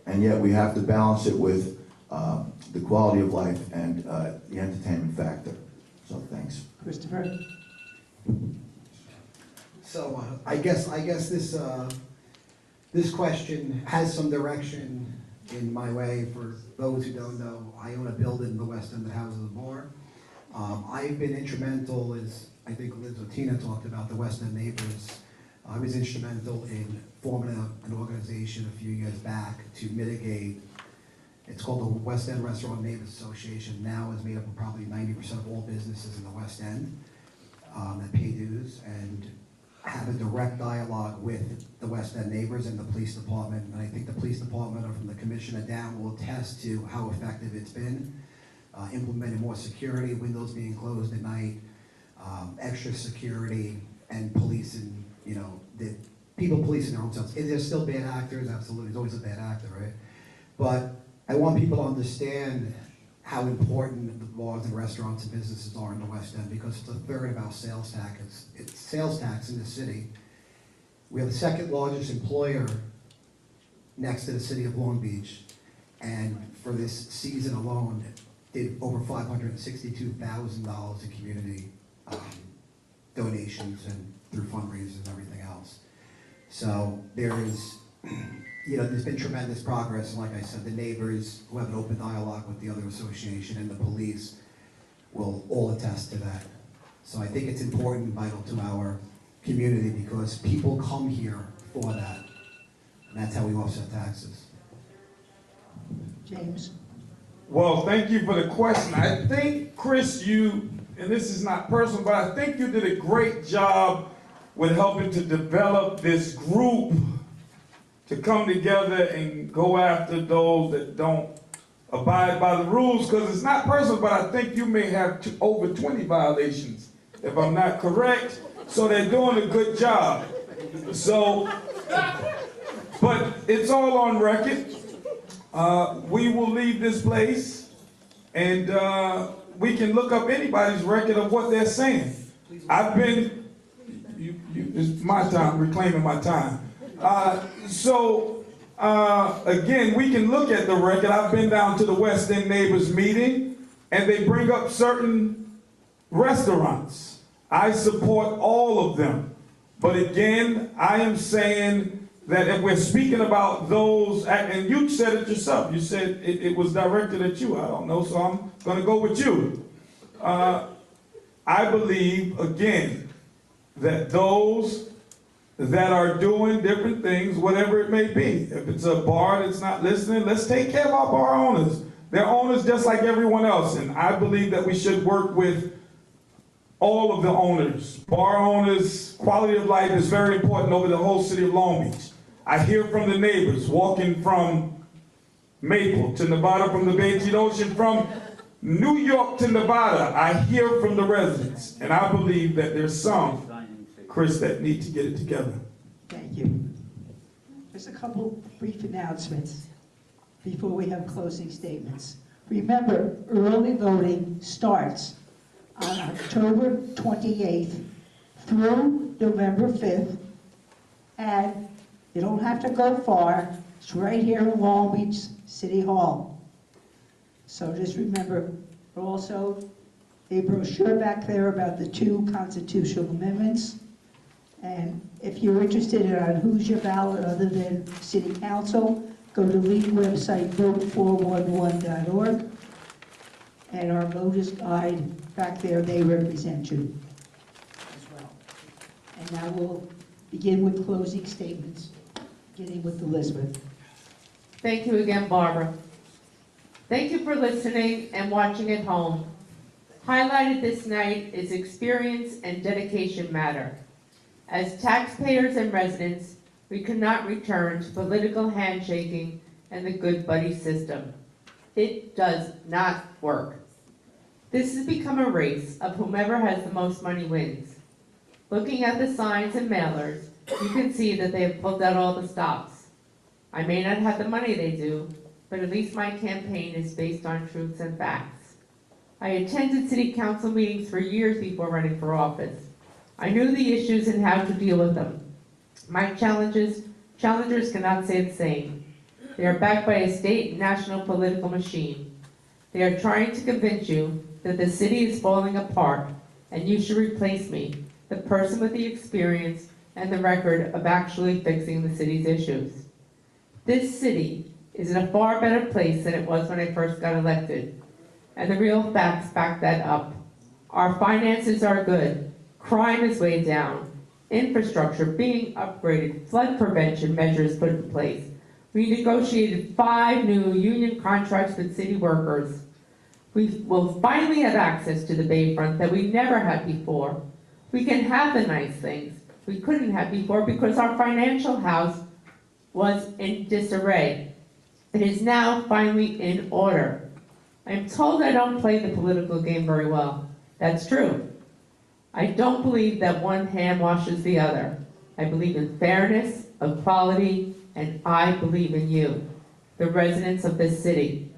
and yet we have to balance it with the quality of life and the entertainment factor. So thanks. Christopher? So I guess this question has some direction in my way. For those who don't know, I own a building in the West End that houses a bar. I've been instrumental, as I think Liz or Tina talked about, the West End Neighbors. I was instrumental in forming an organization a few years back to mitigate. It's called the West End Restaurant Neighbors Association. Now is made up of probably 90% of all businesses in the West End that pay dues and have a direct dialogue with the West End neighbors and the police department. And I think the police department, or from the commissioner down, will attest to how effective it's been. Implementing more security, windows being closed at night, extra security, and policing, the people policing their own selves. There's still bad actors, absolutely. There's always a bad actor, right? But I want people to understand how important the bars and restaurants and businesses are in the West End, because it's a third of our sales tax. It's sales tax in the city. We are the second largest employer next to the city of Long Beach, and for this season alone, did over $562,000 in community donations and through fundraisers and everything else. So there's been tremendous progress, and like I said, the neighbors who have an open dialogue with the other association and the police will all attest to that. So I think it's important and vital to our community because people come here for that, and that's how we offset taxes. James? Well, thank you for the question. I think, Chris, and this is not personal, but I think you did a great job with helping to develop this group to come together and go after those that don't abide by the rules, because it's not personal, but I think you may have over 20 violations, if I'm not correct. So they're doing a good job. So, but it's all on record. We will leave this place, and we can look up anybody's record of what they're saying. I've been, it's my time, reclaiming my time. Again, we can look at the record. I've been down to the West End Neighbors meeting, and they bring up certain restaurants. I support all of them. But again, I am saying that if we're speaking about those, and you said it yourself, you said it was directed at you. I don't know, so I'm going to go with you. I believe, again, that those that are doing different things, whatever it may be, if it's a bar that's not listening, let's take care of our bar owners. They're owners just like everyone else, and I believe that we should work with all of the owners. Bar owners, quality of life is very important over the whole city of Long Beach. I hear from the neighbors, walking from Maple to Nevada, from the Bay Jet Ocean, from New York to Nevada. I hear from the residents, and I believe that there's some, Chris, that need to get it together. Thank you. Just a couple brief announcements before we have closing statements. Remember, early voting starts on October 28th through November 5th, and you don't have to go far. It's right here in Long Beach City Hall. So just remember, also a brochure back there about the 2 constitutional amendments. And if you're interested in who's your ballot other than City Council, go to League website, vote411.org. And our voters guide back there, they represent you as well. And now we'll begin with closing statements, beginning with Elizabeth. Thank you again, Barbara. Thank you for listening and watching at home. Highlighted this night is experience and dedication matter. As taxpayers and residents, we could not return to political handshaking and the good buddy system. It does not work. This has become a race of whomever has the most money wins. Looking at the signs and mailers, you can see that they have pulled out all the stops. I may not have the money they do, but at least my campaign is based on truths and facts. I attended city council meetings for years before running for office. I knew the issues and how to deal with them. My challengers cannot say the same. They are backed by a state and national political machine. They are trying to convince you that the city is falling apart and you should replace me, the person with the experience and the record of actually fixing the city's issues. This city is in a far better place than it was when I first got elected, and the real facts back that up. Our finances are good. Crime is way down, infrastructure being upgraded, flood prevention measures put in place. We negotiated 5 new union contracts with city workers. We will finally have access to the Bayfront that we never had before. We can have the nice things we couldn't have before because our financial house was in disarray. It is now finally in order. I am told I don't play the political game very well. That's true. I don't believe that one hand washes the other. I believe in fairness, equality, and I believe in you, the residents of this city.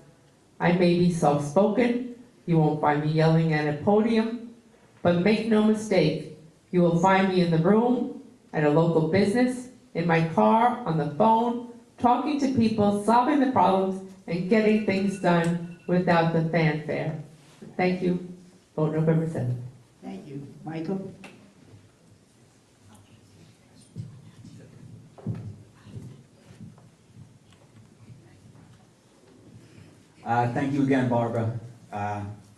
I may be soft-spoken, you won't find me yelling at a podium, but make no mistake, you will find me in the room, at a local business, in my car, on the phone, talking to people, solving the problems, and getting things done without the fanfare. Thank you. Vote November 7th. Thank you. Michael? Thank you again, Barbara,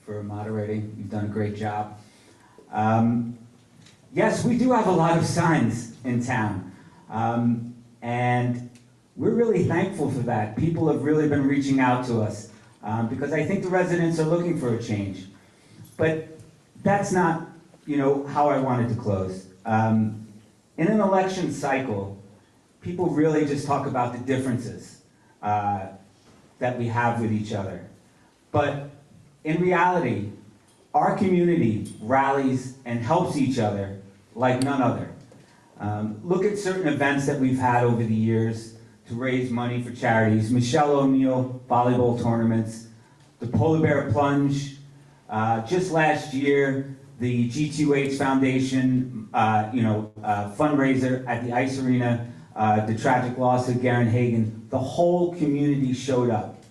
for moderating. You've done a great job. Yes, we do have a lot of signs in town, and we're really thankful for that. People have really been reaching out to us because I think the residents are looking for a change. But that's not, how I wanted to close. in an election cycle, people really just talk about the differences that we have with each other. But in reality, our community rallies and helps each other like none other. Look at certain events that we've had over the years to raise money for charities. Michelle O'Neill volleyball tournaments, the Polar Bear Plunge. Just last year, the G2H Foundation, fundraiser at the Ice Arena, the tragic loss of Garen Hagen. The whole community showed up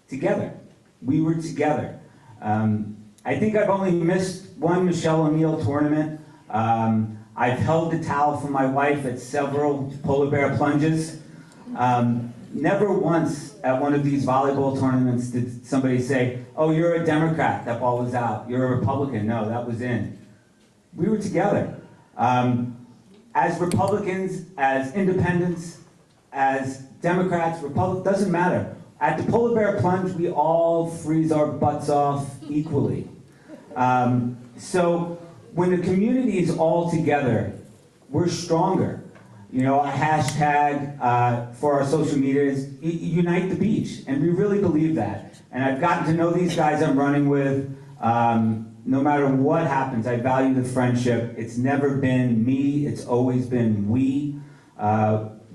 together. We were together. I think I've only missed one Michelle O'Neill tournament. I've held the towel for my wife at several Polar Bear Plunges. Never once at one of these volleyball tournaments did somebody say, oh, you're a Democrat, that ball was out. You're a Republican, no, that was in. We were together. As Republicans, as independents, as Democrats, doesn't matter. At the Polar Bear Plunge, we all freeze our butts off equally. So when the community is all together, we're stronger. You know, a hashtag for our social media is Unite the Beach, and we really believe that. And I've gotten to know these guys I'm running with. No matter what happens, I value the friendship. It's never been me, it's always been we.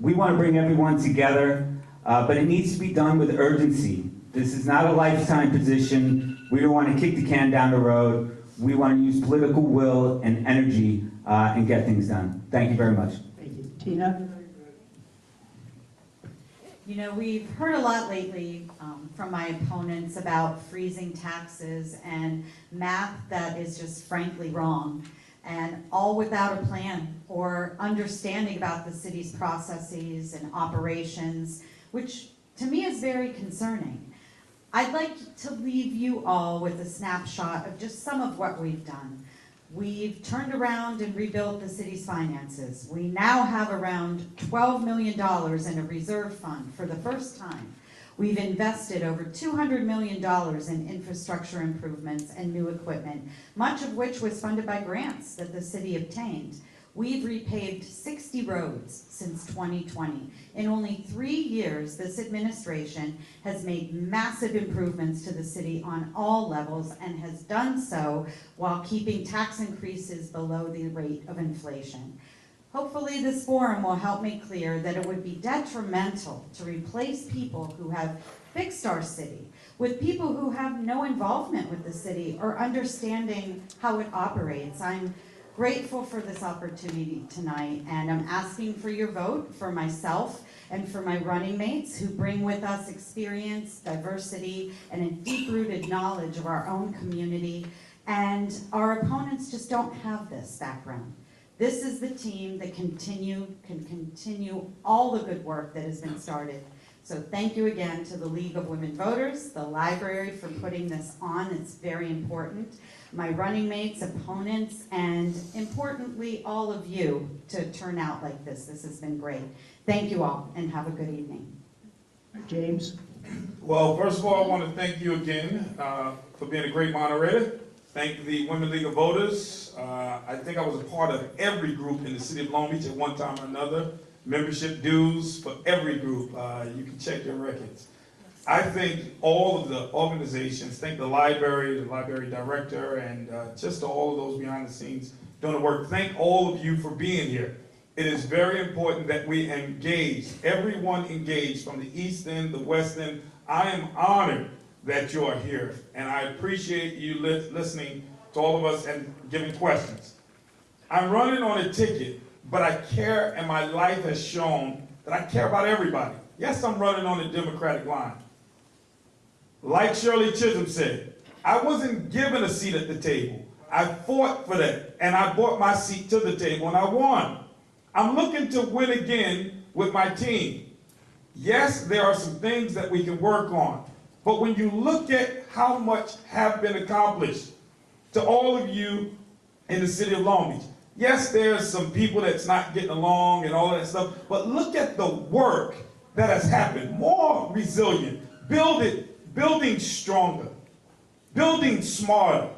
We want to bring everyone together, but it needs to be done with urgency. This is not a lifetime position. We don't want to kick the can down the road. We want to use political will and energy and get things done. Thank you very much. Thank you. Tina? You know, we've heard a lot lately from my opponents about freezing taxes and math that is just frankly wrong, and all without a plan or understanding about the city's processes and operations, which to me is very concerning. I'd like to leave you all with a snapshot of just some of what we've done. We've turned around and rebuilt the city's finances. We now have around $12 million in a reserve fund for the first time. We've invested over $200 million in infrastructure improvements and new equipment, much of which was funded by grants that the city obtained. We've repaved 60 roads since 2020. In only 3 years, this administration has made massive improvements to the city on all levels and has done so while keeping tax increases below the rate of inflation. Hopefully this forum will help make clear that it would be detrimental to replace people who have fixed our city with people who have no involvement with the city or understanding how it operates. I'm grateful for this opportunity tonight, and I'm asking for your vote for myself and for my running mates who bring with us experience, diversity, and a deep-rooted knowledge of our own community, and our opponents just don't have this background. This is the team that can continue all the good work that has been started. So thank you again to the League of Women Voters, the library for putting this on. It's very important. My running mates, opponents, and importantly, all of you to turn out like this. This has been great. Thank you all, and have a good evening. James? Well, first of all, I want to thank you again for being a great moderator. Thank the Women League of Voters. I think I was a part of every group in the city of Long Beach at one time or another. Membership dues for every group. You can check your records. I think all of the organizations, thank the library director, and just all of those behind the scenes doing the work. Thank all of you for being here. It is very important that we engage, everyone engaged from the East End, the West End. I am honored that you are here, and I appreciate you listening to all of us and giving questions. I'm running on a ticket, but I care, and my life has shown that I care about everybody. Yes, I'm running on the Democratic line. Like Shirley Chisholm said, I wasn't given a seat at the table. I fought for that, and I brought my seat to the table, and I won. I'm looking to win again with my team. Yes, there are some things that we can work on, but when you look at how much have been accomplished, to all of you in the city of Long Beach, yes, there's some people that's not getting along and all of that stuff, but look at the work that has happened. More resilient, building stronger, building smarter.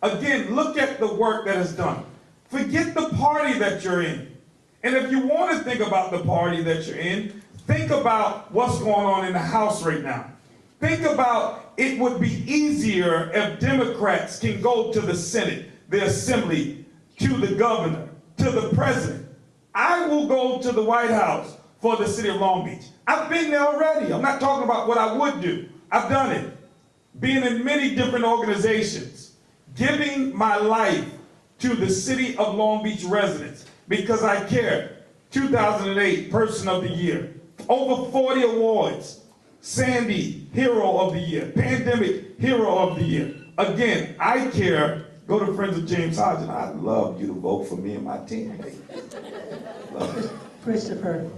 Again, look at the work that is done. Forget the party that you're in. And if you want to think about the party that you're in, think about what's going on in the House right now. Think about it would be easier if Democrats can go to the Senate, the Assembly, to the governor, to the president. I will go to the White House for the city of Long Beach. I've been there already. I'm not talking about what I would do. I've done it. Being in many different organizations, giving my life to the city of Long Beach residents because I care. 2008 Person of the Year, over 40 awards. Sandy, Hero of the Year, Pandemic Hero of the Year. Again, I care. Go to Friends of James Hodge, and I'd love you to vote for me and my team. Christopher.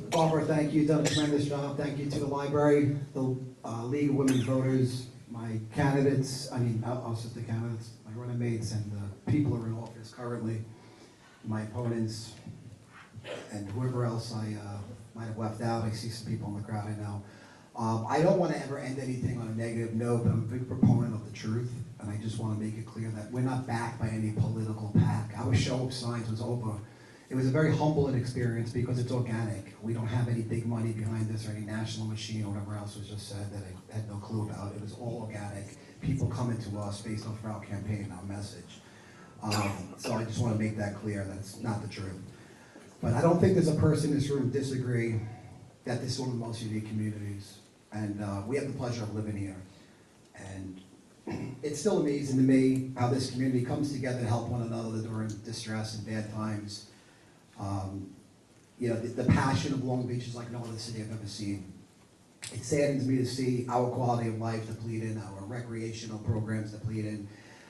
Barbara, thank you. You've done a tremendous job. Thank you to the library, the League of Women Voters, my candidates, also the candidates, my running mates, and the people who are in office currently, my opponents, and whoever else I might have left out. I see some people in the crowd I know. I don't want to ever end anything on a negative note, but I'm a big proponent of the truth, and I just want to make it clear that we're not backed by any political pack. Our show of signs was over. It was a very humbling experience because it's organic. We don't have any big money behind this or any national machine or whatever else was just said that I had no clue about. It was all organic. People coming to us based off our campaign, our message. So I just want to make that clear that it's not the truth. But I don't think there's a person in this room disagree that this is one of the most unique communities. And we have the pleasure of living here. And it's still amazing to me how this community comes together to help one another during distress and bad times. You know, the passion of Long Beach is like no other city I've ever seen. It saddens me to see our quality of life depleted, our recreational programs depleted,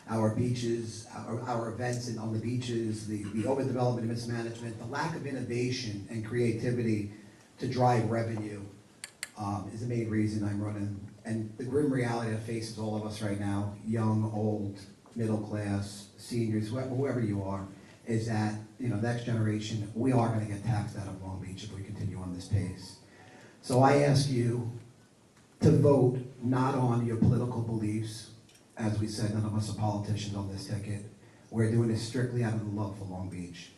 our beaches, our events on the beaches, the overdevelopment and mismanagement, the lack of innovation and creativity to drive revenue is the main reason I'm running. And the grim reality that faces all of us right now, young, old, middle class, seniors, whoever you are, is that, you know, next generation, we are going to get taxed out of Long Beach if we continue on this pace. So I ask you to vote not on your political beliefs. As we said, none of us are politicians on this ticket. We're doing this strictly out of the love for Long Beach.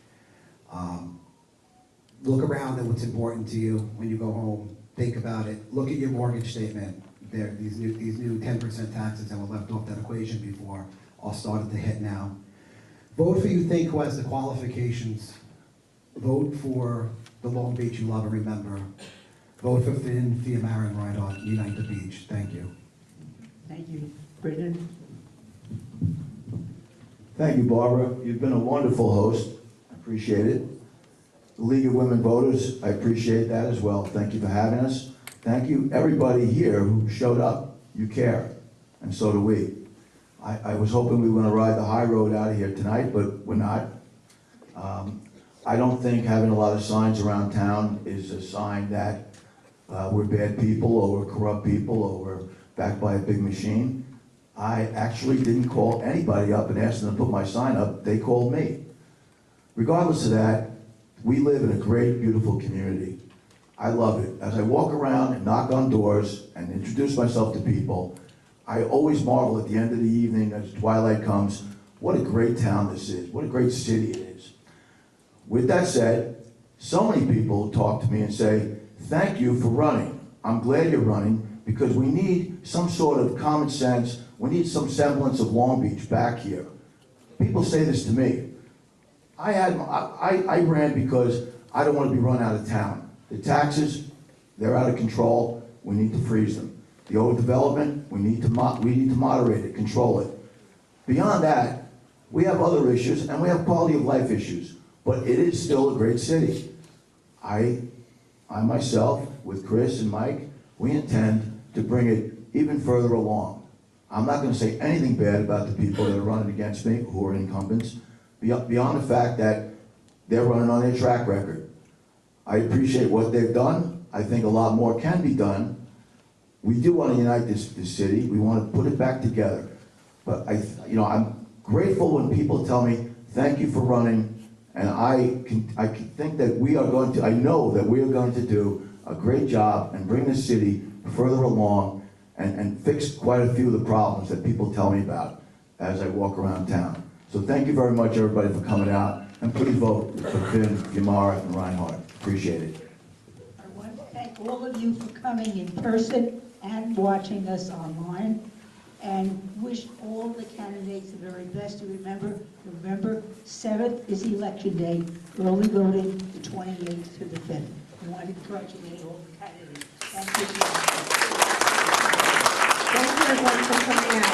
Look around at what's important to you when you go home. Think about it. Look at your mortgage statement. These new 10% taxes that were left off that equation before are starting to hit now. Vote for you think who has the qualifications. Vote for the Long Beach you love and remember. Vote for Finn, Fiumara, and Reinhart. Unite the beach. Thank you. Thank you. Brendan? Thank you, Barbara. You've been a wonderful host. I appreciate it. The League of Women Voters, I appreciate that as well. Thank you for having us. Thank you, everybody here who showed up. You care, and so do we. I was hoping we were going to ride the high road out of here tonight, but we're not. I don't think having a lot of signs around town is a sign that we're bad people or we're corrupt people or we're backed by a big machine. I actually didn't call anybody up and ask them to put my sign up. They called me. Regardless of that, we live in a great, beautiful community. I love it. As I walk around and knock on doors and introduce myself to people, I always marvel at the end of the evening as twilight comes, what a great town this is, what a great city it is. With that said, so many people talk to me and say, thank you for running. I'm glad you're running because we need some sort of common sense, we need some semblance of Long Beach back here. People say this to me. I ran because I don't want to be run out of town. The taxes, they're out of control, we need to freeze them. The overdevelopment, we need to moderate it, control it. Beyond that, we have other issues and we have quality of life issues, but it is still a great city. I myself, with Chris and Mike, we intend to bring it even further along. I'm not going to say anything bad about the people that are running against me, who are incumbents, beyond the fact that they're running on their track record. I appreciate what they've done. I think a lot more can be done. We do want to unite this city. We want to put it back together. But I'm grateful when people tell me, thank you for running. And I think that I know that we are going to do a great job and bring this city further along and fix quite a few of the problems that people tell me about as I walk around town. So thank you very much, everybody, for coming out. And please vote for Finn, Fiumara, and Reinhart. Appreciate it. I want to thank all of you for coming in person and watching us online, and wish all the candidates the very best. To remember, November 7th is Election Day, early voting, the 28th to the 5th. I want to congratulate all the candidates. Thank you. Thank you everyone for coming out.